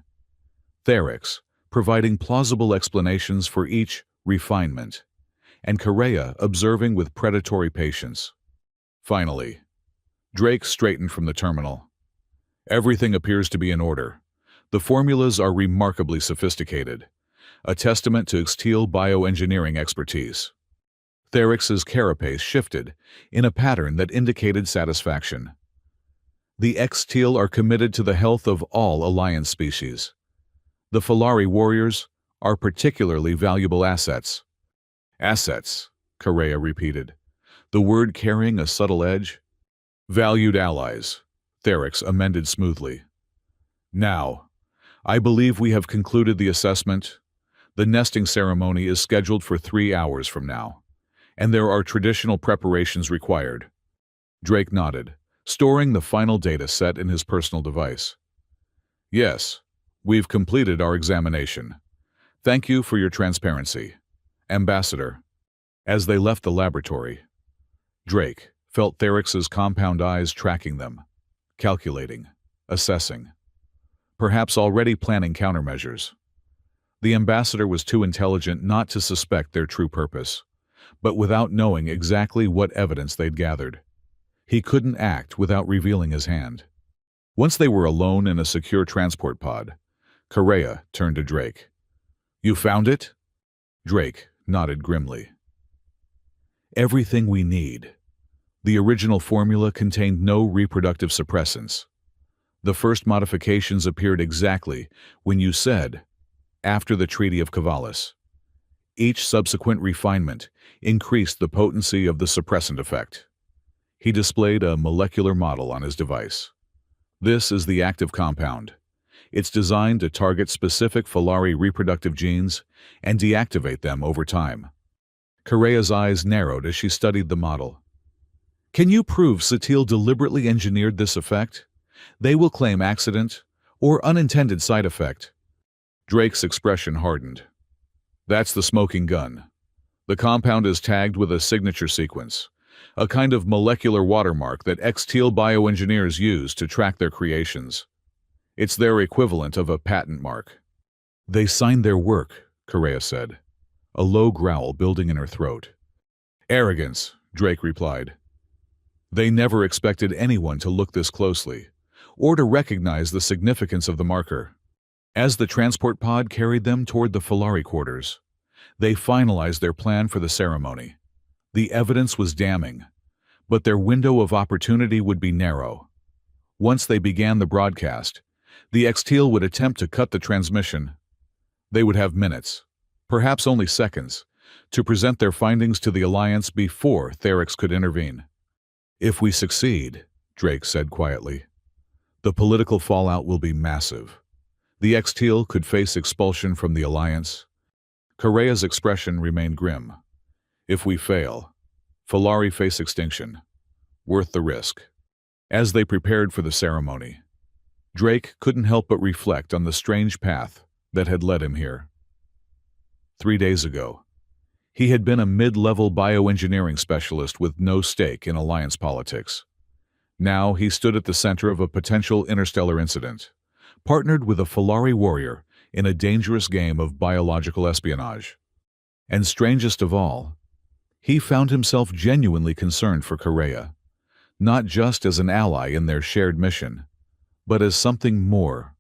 Therix providing plausible explanations for each refinement, and Correa observing with predatory patience. Finally, Drake straightened from the terminal. Everything appears to be in order. The formulas are remarkably sophisticated, a testament to X-Teal bioengineering expertise. Therix's carapace shifted in a pattern that indicated satisfaction. The X-Teal are committed to the health of all Alliance species. The Filari warriors are particularly valuable assets. Assets, Correa repeated, the word carrying a subtle edge. Valued allies, Therix amended smoothly. Now, I believe we have concluded the assessment. The nesting ceremony is scheduled for 3 hours from now, and there are traditional preparations required. Drake nodded, storing the final data set in his personal device. Yes, we've completed our examination. Thank you for your transparency, Ambassador. As they left the laboratory, Drake felt Therix's compound eyes tracking them, calculating, assessing, perhaps already planning countermeasures. The ambassador was too intelligent not to suspect their true purpose, but without knowing exactly what evidence they'd gathered, he couldn't act without revealing his hand. Once they were alone in a secure transport pod, Correa turned to Drake. You found it? Drake nodded grimly. Everything we need. The original formula contained no reproductive suppressants, The first modifications appeared exactly when you said, after the Treaty of Cavalis. Each subsequent refinement increased the potency of the suppressant effect. He displayed a molecular model on his device. This is the active compound. It's designed to target specific Filari reproductive genes and deactivate them over time. Correa's eyes narrowed as she studied the model. Can you prove Satil deliberately engineered this effect? They will claim accident or unintended side effect. Drake's expression hardened. That's the smoking gun. The compound is tagged with a signature sequence, a kind of molecular watermark that X-Teal bioengineers use to track their creations. It's their equivalent of a patent mark. They signed their work, Correa said, a low growl building in her throat. Arrogance, Drake replied. They never expected anyone to look this closely, or to recognize the significance of the marker. As the transport pod carried them toward the Filari quarters, they finalized their plan for the ceremony. The evidence was damning, but their window of opportunity would be narrow. Once they began the broadcast, the X-Teal would attempt to cut the transmission. They would have minutes, perhaps only seconds, to present their findings to the Alliance before Therix could intervene. If we succeed, Drake said quietly, the political fallout will be massive. The X-Teal could face expulsion from the Alliance. Correa's expression remained grim. If we fail, Filari face extinction. Worth the risk. As they prepared for the ceremony, Drake couldn't help but reflect on the strange path that had led him here. 3 days ago, he had been a mid-level bioengineering specialist with no stake in Alliance politics. Now he stood at the center of a potential interstellar incident, partnered with a Filari warrior in a dangerous game of biological espionage. And strangest of all, he found himself genuinely concerned for Correa, not just as an ally in their shared mission, but as something more,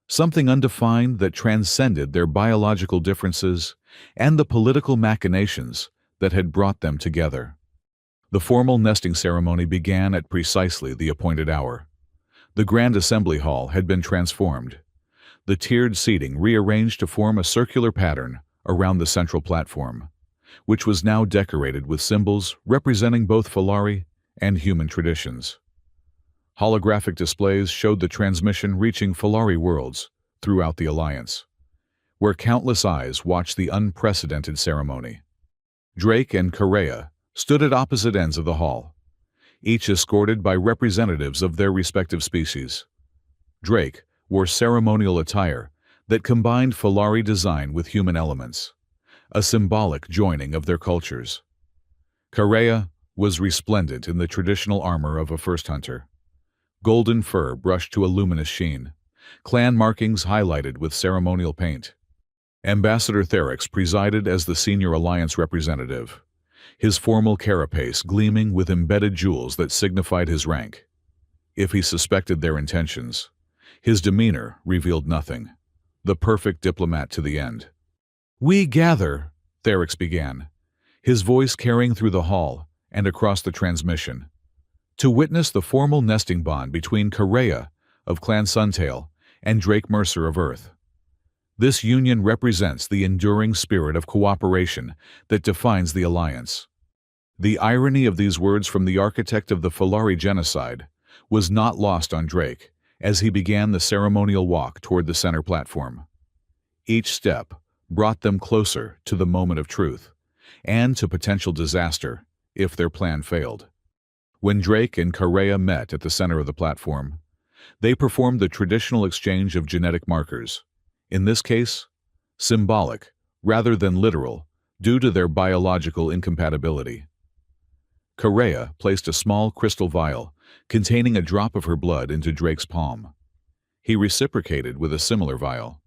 something undefined that transcended their biological differences and the political machinations that had brought them together. The formal nesting ceremony began at precisely the appointed hour. The Grand Assembly Hall had been transformed, the tiered seating rearranged to form a circular pattern around the central platform, which was now decorated with symbols representing both Filari and human traditions. Holographic displays showed the transmission reaching Filari worlds throughout the Alliance, where countless eyes watched the unprecedented ceremony. Drake and Correa stood at opposite ends of the hall, each escorted by representatives of their respective species. Drake wore ceremonial attire that combined Filari design with human elements, a symbolic joining of their cultures. Correa was resplendent in the traditional armor of a first hunter. Golden fur brushed to a luminous sheen, clan markings highlighted with ceremonial paint. Ambassador Therix presided as the senior Alliance representative, his formal carapace gleaming with embedded jewels that signified his rank. If he suspected their intentions, his demeanor revealed nothing, the perfect diplomat to the end. "We gather," Therix began, his voice carrying through the hall and across the transmission, "to witness the formal nesting bond between Correa of Clan Suntail and Drake Mercer of Earth. This union represents the enduring spirit of cooperation that defines the Alliance." The irony of these words from the architect of the Filari genocide was not lost on Drake as he began the ceremonial walk toward the center platform. Each step brought them closer to the moment of truth and to potential disaster if their plan failed. When Drake and Correa met at the center of the platform, they performed the traditional exchange of genetic markers, in this case, symbolic rather than literal, due to their biological incompatibility. Correa placed a small crystal vial containing a drop of her blood into Drake's palm. He reciprocated with a similar vial.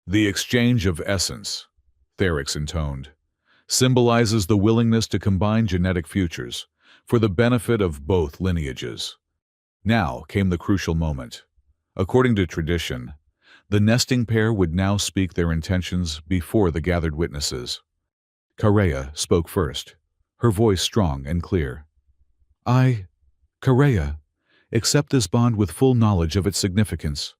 "The exchange of essence," Therix intoned, "symbolizes the willingness to combine genetic futures for the benefit of both lineages." Now came the crucial moment. According to tradition, the nesting pair would now speak their intentions before the gathered witnesses. Correa spoke first, her voice strong and clear. "I, Correa, Accept this bond with full knowledge of its significance.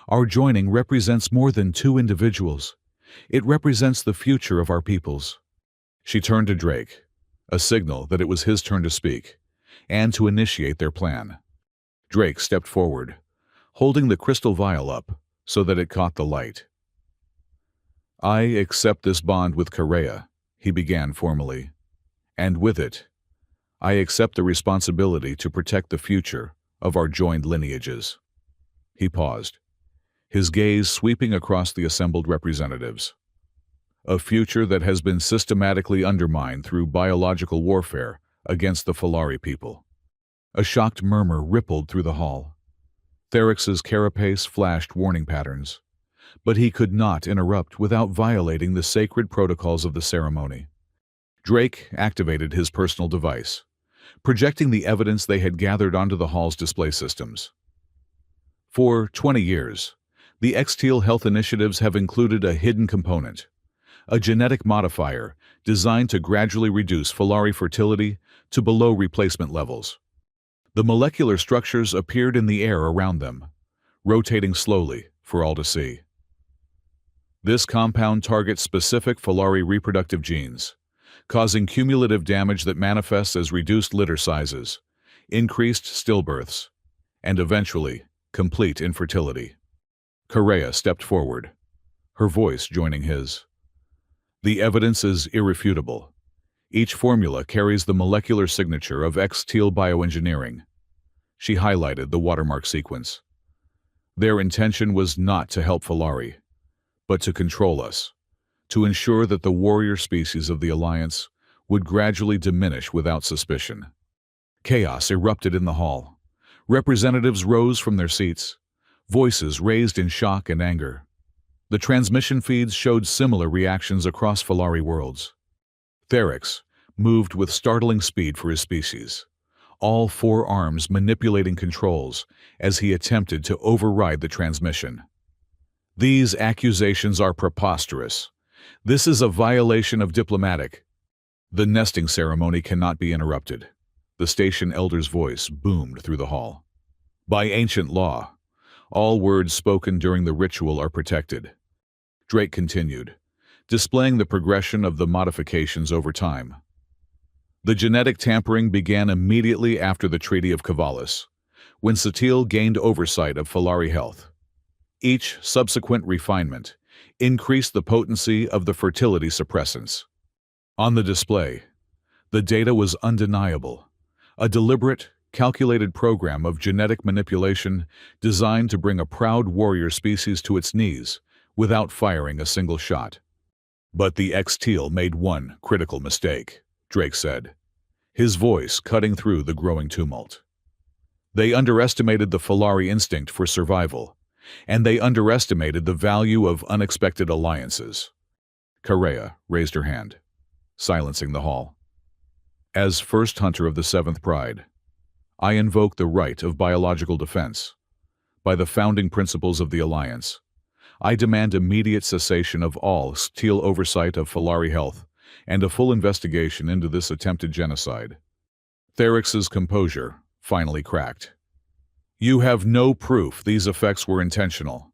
Our joining represents more than two individuals. It represents the future of our peoples. She turned to Drake, a signal that it was his turn to speak, and to initiate their plan. Drake stepped forward, holding the crystal vial up so that it caught the light. I accept this bond with Kareya, he began formally, and with it, I accept the responsibility to protect the future of our joined lineages. He paused, his gaze sweeping across the assembled representatives. A future that has been systematically undermined through biological warfare against the Falari people. A shocked murmur rippled through the hall. Therix's carapace flashed warning patterns, but he could not interrupt without violating the sacred protocols of the ceremony. Drake activated his personal device, projecting the evidence they had gathered onto the hall's display systems. For 20 years, the X-Teal health initiatives have included a hidden component, a genetic modifier designed to gradually reduce Falari fertility to below replacement levels. The molecular structures appeared in the air around them, rotating slowly for all to see. This compound targets specific Falari reproductive genes, causing cumulative damage that manifests as reduced litter sizes, increased stillbirths, and eventually, complete infertility. Kareya stepped forward, her voice joining his. The evidence is irrefutable. Each formula carries the molecular signature of X-Teal bioengineering. She highlighted the watermark sequence. Their intention was not to help Falari, but to control us, to ensure that the warrior species of the Alliance would gradually diminish without suspicion. Chaos erupted in the hall. Representatives rose from their seats, voices raised in shock and anger. The transmission feeds showed similar reactions across Falari worlds. Therix moved with startling speed for his species, all four arms manipulating controls as he attempted to override the transmission. These accusations are preposterous. This is a violation of diplomatic. The nesting ceremony cannot be interrupted. The station elder's voice boomed through the hall. By ancient law, all words spoken during the ritual are protected. Drake continued, displaying the progression of the modifications over time. The genetic tampering began immediately after the Treaty of Kavalis, when Satil gained oversight of Falari health. Each subsequent refinement increased the potency of the fertility suppressants. On the display, the data was undeniable, a deliberate, calculated program of genetic manipulation designed to bring a proud warrior species to its knees without firing a single shot. But the X-Teal made one critical mistake, Drake said, his voice cutting through the growing tumult. They underestimated the Falari instinct for survival, and they underestimated the value of unexpected alliances. Kareya raised her hand, silencing the hall. As first hunter of the Seventh Pride, I invoke the right of biological defense. By the founding principles of the Alliance, I demand immediate cessation of all X-Teal oversight of Falari health and a full investigation into this attempted genocide. Therix's composure finally cracked. You have no proof these effects were intentional.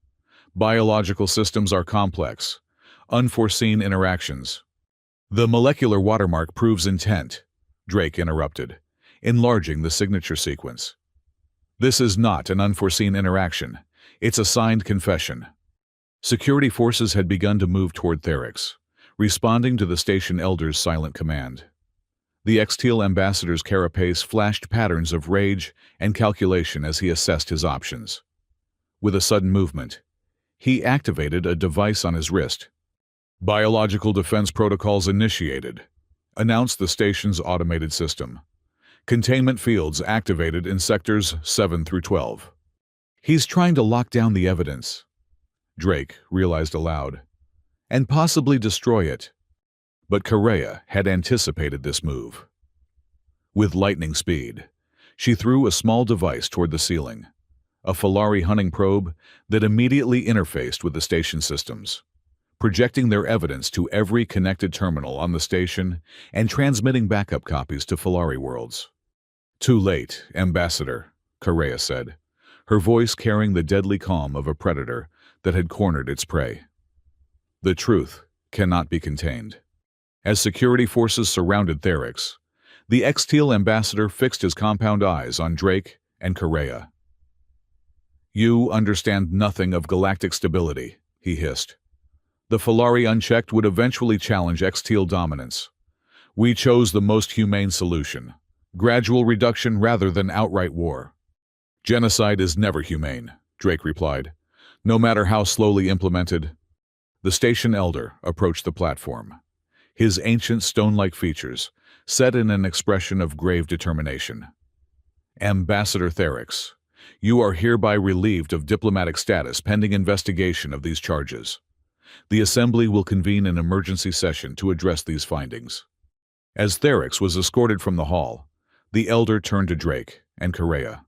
Biological systems are complex, unforeseen interactions. The molecular watermark proves intent, Drake interrupted, enlarging the signature sequence. This is not an unforeseen interaction. It's a signed confession. Security forces had begun to move toward Therix, responding to the station elder's silent command. The X-Teal ambassador's carapace flashed patterns of rage and calculation as he assessed his options. With a sudden movement, he activated a device on his wrist. Biological defense protocols initiated, announced the station's automated system. Containment fields activated in sectors 7 through 12. He's trying to lock down the evidence, Drake realized aloud, and possibly destroy it. But Kareya had anticipated this move. With lightning speed, she threw a small device toward the ceiling, a Falari hunting probe that immediately interfaced with the station systems, projecting their evidence to every connected terminal on the station and transmitting backup copies to Falari worlds. Too late, Ambassador, Correa said, her voice carrying the deadly calm of a predator that had cornered its prey. The truth cannot be contained. As security forces surrounded Therix, the X-Teal ambassador fixed his compound eyes on Drake and Correa. "You understand nothing of galactic stability," he hissed. "The Falari unchecked would eventually challenge X-Teal dominance. We chose the most humane solution, gradual reduction rather than outright war." "Genocide is never humane," Drake replied, "no matter how slowly implemented." The station elder approached the platform, his ancient stone-like features set in an expression of grave determination. "Ambassador Therix, you are hereby relieved of diplomatic status pending investigation of these charges. The Assembly will convene an emergency session to address these findings." As Therix was escorted from the hall, the elder turned to Drake and Correa.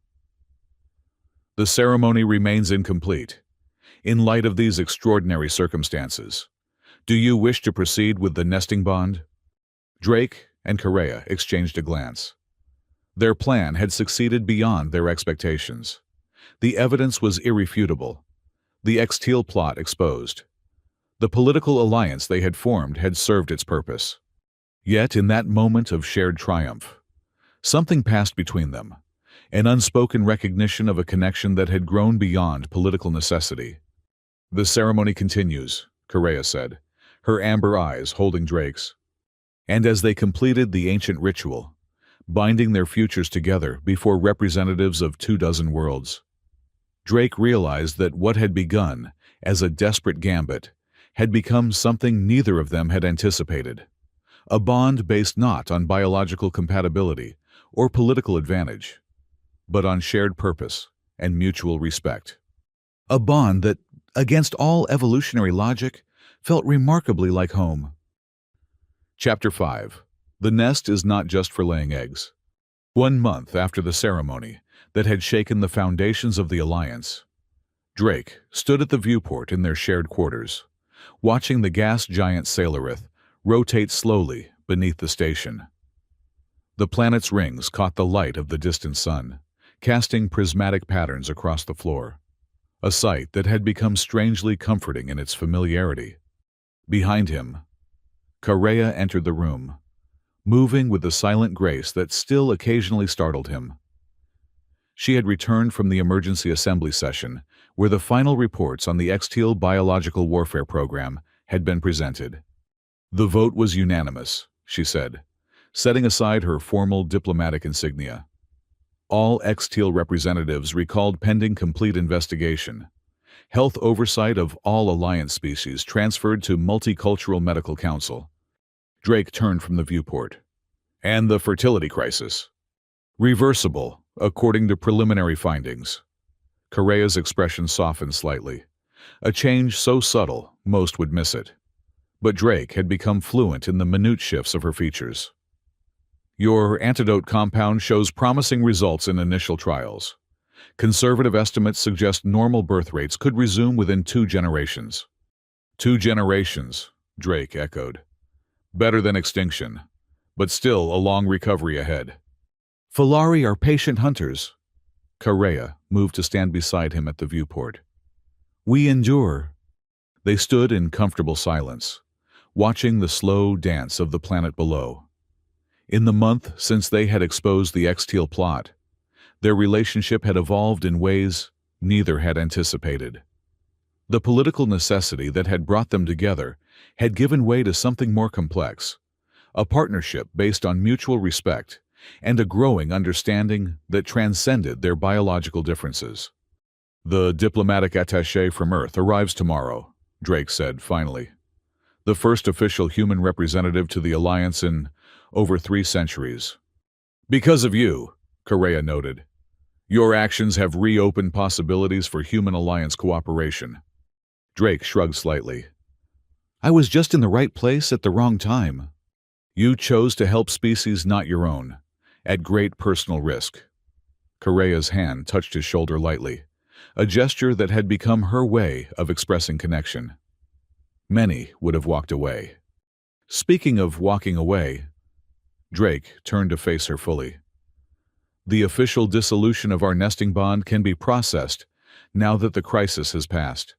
"The ceremony remains incomplete. In light of these extraordinary circumstances, do you wish to proceed with the nesting bond?" Drake and Correa exchanged a glance. Their plan had succeeded beyond their expectations. The evidence was irrefutable, the X-Teal plot exposed. The political alliance they had formed had served its purpose. Yet in that moment of shared triumph, something passed between them, an unspoken recognition of a connection that had grown beyond political necessity. "The ceremony continues," Correa said, her amber eyes holding Drake's. And as they completed the ancient ritual, binding their futures together before representatives of 24 worlds, Drake realized that what had begun as a desperate gambit had become something neither of them had anticipated. A bond based not on biological compatibility or political advantage, but on shared purpose and mutual respect. A bond that, against all evolutionary logic, felt remarkably like home. Chapter 5. The nest is not just for laying eggs. 1 month after the ceremony that had shaken the foundations of the Alliance, Drake stood at the viewport in their shared quarters, watching the gas giant Sailorith rotate slowly beneath the station. The planet's rings caught the light of the distant sun, casting prismatic patterns across the floor, a sight that had become strangely comforting in its familiarity. Behind him, Correa entered the room, moving with the silent grace that still occasionally startled him. She had returned from the emergency assembly session, where the final reports on the X-Teal biological warfare program had been presented. "The vote was unanimous," she said, setting aside her formal diplomatic insignia. "All X-Teal representatives recalled pending complete investigation. Health oversight of all Alliance species transferred to Multicultural Medical Council." Drake turned from the viewport. "And the fertility crisis?" "Reversible, according to preliminary findings." Correa's expression softened slightly, a change so subtle most would miss it. But Drake had become fluent in the minute shifts of her features. "Your antidote compound shows promising results in initial trials. Conservative estimates suggest normal birth rates could resume within 2 generations. 2 generations, Drake echoed. Better than extinction, but still a long recovery ahead. "Falari are patient hunters." Correa moved to stand beside him at the viewport. "We endure." They stood in comfortable silence, watching the slow dance of the planet below. In the month since they had exposed the X-Teal plot, their relationship had evolved in ways neither had anticipated. The political necessity that had brought them together had given way to something more complex, a partnership based on mutual respect and a growing understanding that transcended their biological differences. "The diplomatic attaché from Earth arrives tomorrow," Drake said finally. "The first official human representative to the Alliance in over 3 centuries. Because of you," Correa noted. "Your actions have reopened possibilities for human Alliance cooperation." Drake shrugged slightly. "I was just in the right place at the wrong time." "You chose to help species not your own, at great personal risk." Correa's hand touched his shoulder lightly, a gesture that had become her way of expressing connection. Many would have walked away. Speaking of walking away, Drake turned to face her fully. The official dissolution of our nesting bond can be processed now that the crisis has passed.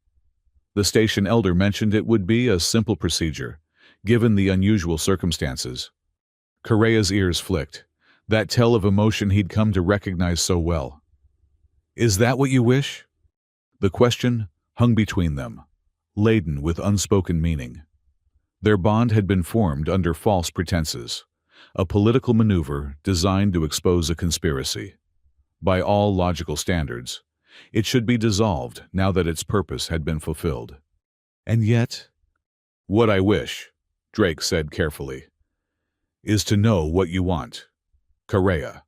The station elder mentioned it would be a simple procedure, given the unusual circumstances. Correa's ears flicked, that tell of emotion he'd come to recognize so well. Is that what you wish? The question hung between them, laden with unspoken meaning. Their bond had been formed under false pretenses, a political maneuver designed to expose a conspiracy. By all logical standards, it should be dissolved now that its purpose had been fulfilled. And yet, what I wish, Drake said carefully, is to know what you want. Correa.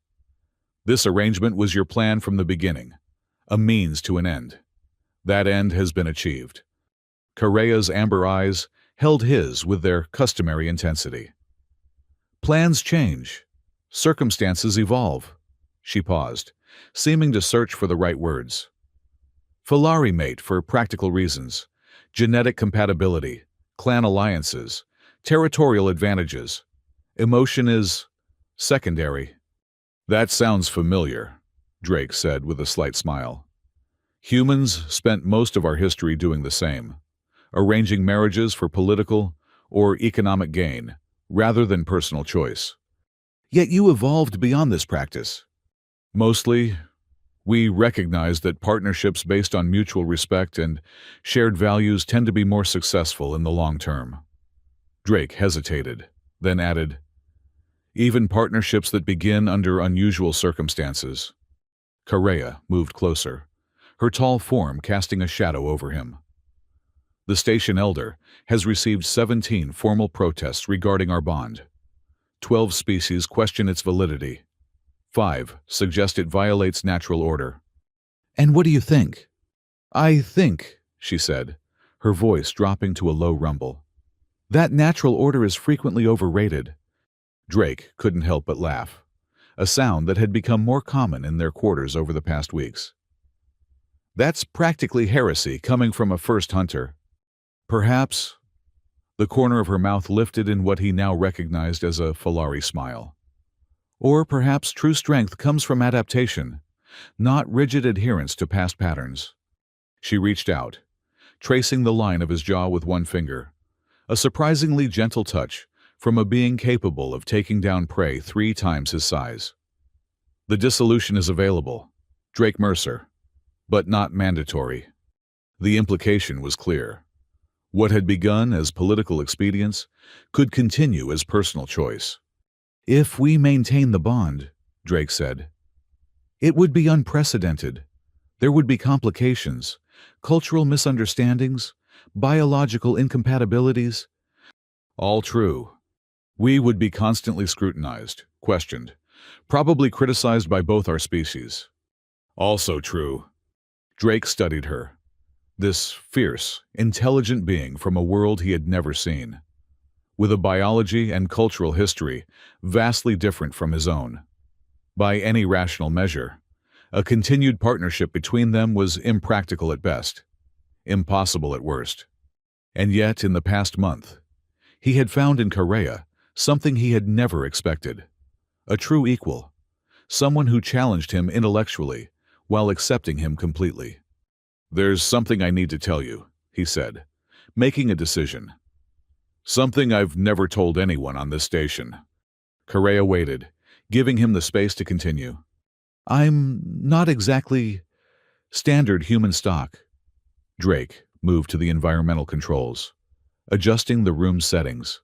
This arrangement was your plan from the beginning, a means to an end. That end has been achieved. Correa's amber eyes held his with their customary intensity. Plans change. Circumstances evolve. She paused, seeming to search for the right words. Filari mate for practical reasons, genetic compatibility, clan alliances, territorial advantages. Emotion is secondary. That sounds familiar, Drake said with a slight smile. Humans spent most of our history doing the same, arranging marriages for political or economic gain, rather than personal choice. Yet you evolved beyond this practice. Mostly, we recognize that partnerships based on mutual respect and shared values tend to be more successful in the long term. Drake hesitated, then added, even partnerships that begin under unusual circumstances. Correa moved closer, her tall form casting a shadow over him. The station elder has received 17 formal protests regarding our bond. 12 species question its validity. 5 suggest it violates natural order. And what do you think? I think, she said, her voice dropping to a low rumble, that natural order is frequently overrated. Drake couldn't help but laugh, a sound that had become more common in their quarters over the past weeks. That's practically heresy coming from a first hunter. Perhaps. The corner of her mouth lifted in what he now recognized as a Filari smile. Or perhaps true strength comes from adaptation, not rigid adherence to past patterns. She reached out, tracing the line of his jaw with one finger, a surprisingly gentle touch from a being capable of taking down prey 3 times his size. The dissolution is available, Drake Mercer, but not mandatory. The implication was clear. What had begun as political expedience could continue as personal choice. If we maintain the bond, Drake said, it would be unprecedented. There would be complications, cultural misunderstandings, biological incompatibilities. All true. We would be constantly scrutinized, questioned, probably criticized by both our species. Also true. Drake studied her, this fierce, intelligent being from a world he had never seen, with a biology and cultural history vastly different from his own. By any rational measure, a continued partnership between them was impractical at best, impossible at worst. And yet, in the past month, he had found in Correa something he had never expected. A true equal, someone who challenged him intellectually while accepting him completely. There's something I need to tell you, he said, making a decision. Something I've never told anyone on this station. Correa waited, giving him the space to continue. I'm not exactly standard human stock. Drake moved to the environmental controls, adjusting the room's settings.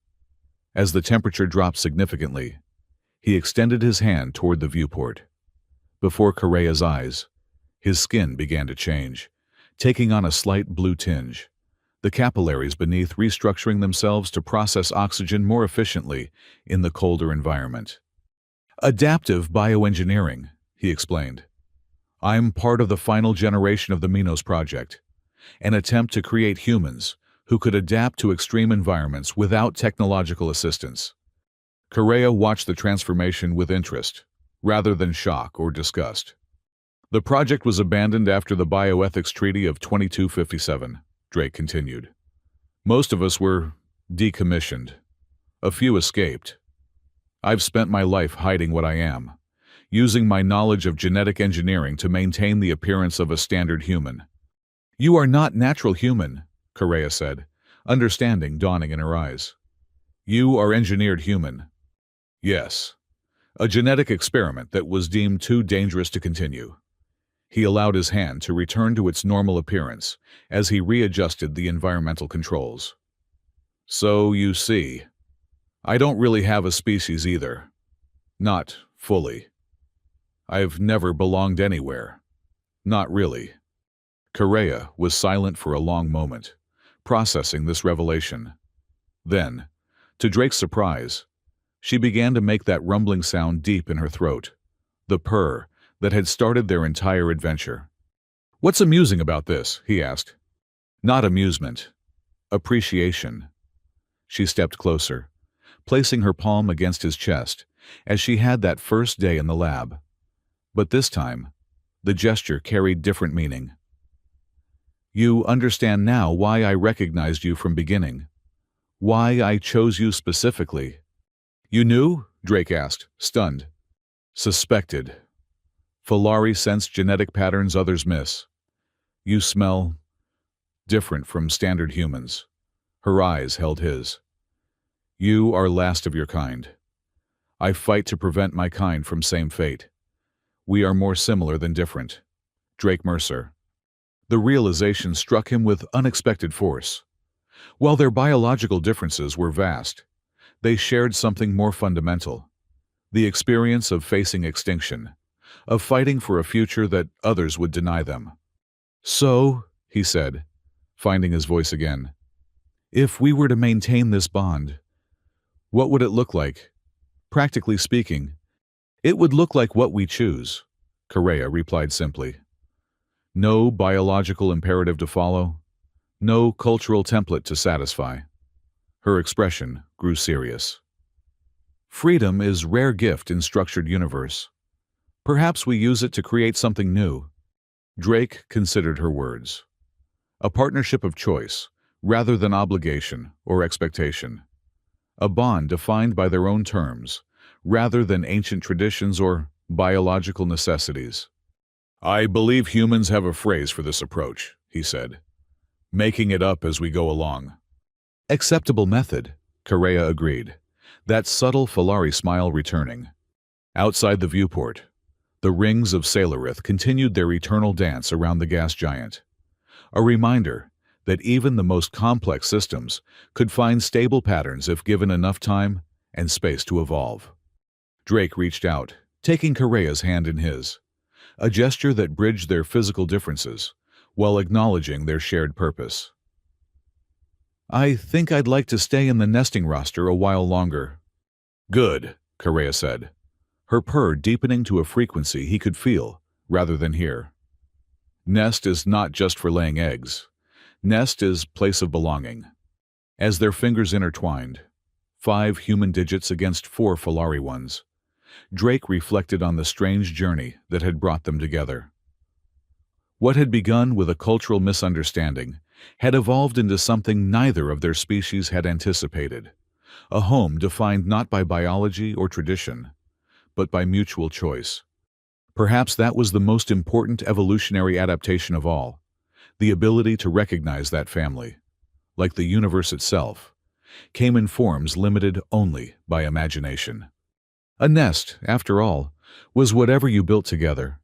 As the temperature dropped significantly, he extended his hand toward the viewport. Before Correa's eyes, his skin began to change, taking on a slight blue tinge, the capillaries beneath restructuring themselves to process oxygen more efficiently in the colder environment. Adaptive bioengineering, he explained. I'm part of the final generation of the Minos project, an attempt to create humans who could adapt to extreme environments without technological assistance. Correa watched the transformation with interest, rather than shock or disgust. The project was abandoned after the Bioethics Treaty of 2257, Drake continued. Most of us were decommissioned. A few escaped. I've spent my life hiding what I am, using my knowledge of genetic engineering to maintain the appearance of a standard human. You are not natural human, Correa said, understanding dawning in her eyes. You are engineered human. Yes. A genetic experiment that was deemed too dangerous to continue. He allowed his hand to return to its normal appearance as he readjusted the environmental controls. So, you see, I don't really have a species either. Not fully. I've never belonged anywhere. Not really. Correa was silent for a long moment, processing this revelation. Then, to Drake's surprise, she began to make that rumbling sound deep in her throat, the purr that had started their entire adventure. What's amusing about this? He asked. Not amusement. Appreciation. She stepped closer, placing her palm against his chest, as she had that first day in the lab. But this time, the gesture carried different meaning. You understand now why I recognized you from beginning. Why I chose you specifically. You knew? Drake asked, stunned. Suspected. Falari sensed genetic patterns others miss. You smell different from standard humans. Her eyes held his. You are last of your kind. I fight to prevent my kind from same fate. We are more similar than different. Drake Mercer. The realization struck him with unexpected force. While their biological differences were vast, they shared something more fundamental. The experience of facing extinction, of fighting for a future that others would deny them. So, he said, finding his voice again, if we were to maintain this bond, what would it look like? Practically speaking, it would look like what we choose, Correa replied simply. No biological imperative to follow, no cultural template to satisfy. Her expression grew serious. Freedom is a rare gift in structured universe. Perhaps we use it to create something new. Drake considered her words. A partnership of choice, rather than obligation or expectation. A bond defined by their own terms, rather than ancient traditions or biological necessities. I believe humans have a phrase for this approach, he said. Making it up as we go along. Acceptable method, Correa agreed, that subtle Falari smile returning. Outside the viewport, the rings of Sailorith continued their eternal dance around the gas giant. A reminder that even the most complex systems could find stable patterns if given enough time and space to evolve. Drake reached out, taking Correa's hand in his, a gesture that bridged their physical differences while acknowledging their shared purpose. I think I'd like to stay in the nesting roster a while longer. Good, Correa said, her purr deepening to a frequency he could feel rather than hear. Nest is not just for laying eggs. Nest is place of belonging. As their fingers intertwined, 5 human digits against 4 Falari ones, Drake reflected on the strange journey that had brought them together. What had begun with a cultural misunderstanding had evolved into something neither of their species had anticipated, a home defined not by biology or tradition, but by mutual choice. Perhaps that was the most important evolutionary adaptation of all, the ability to recognize that family, like the universe itself, came in forms limited only by imagination. A nest, after all, was whatever you built together,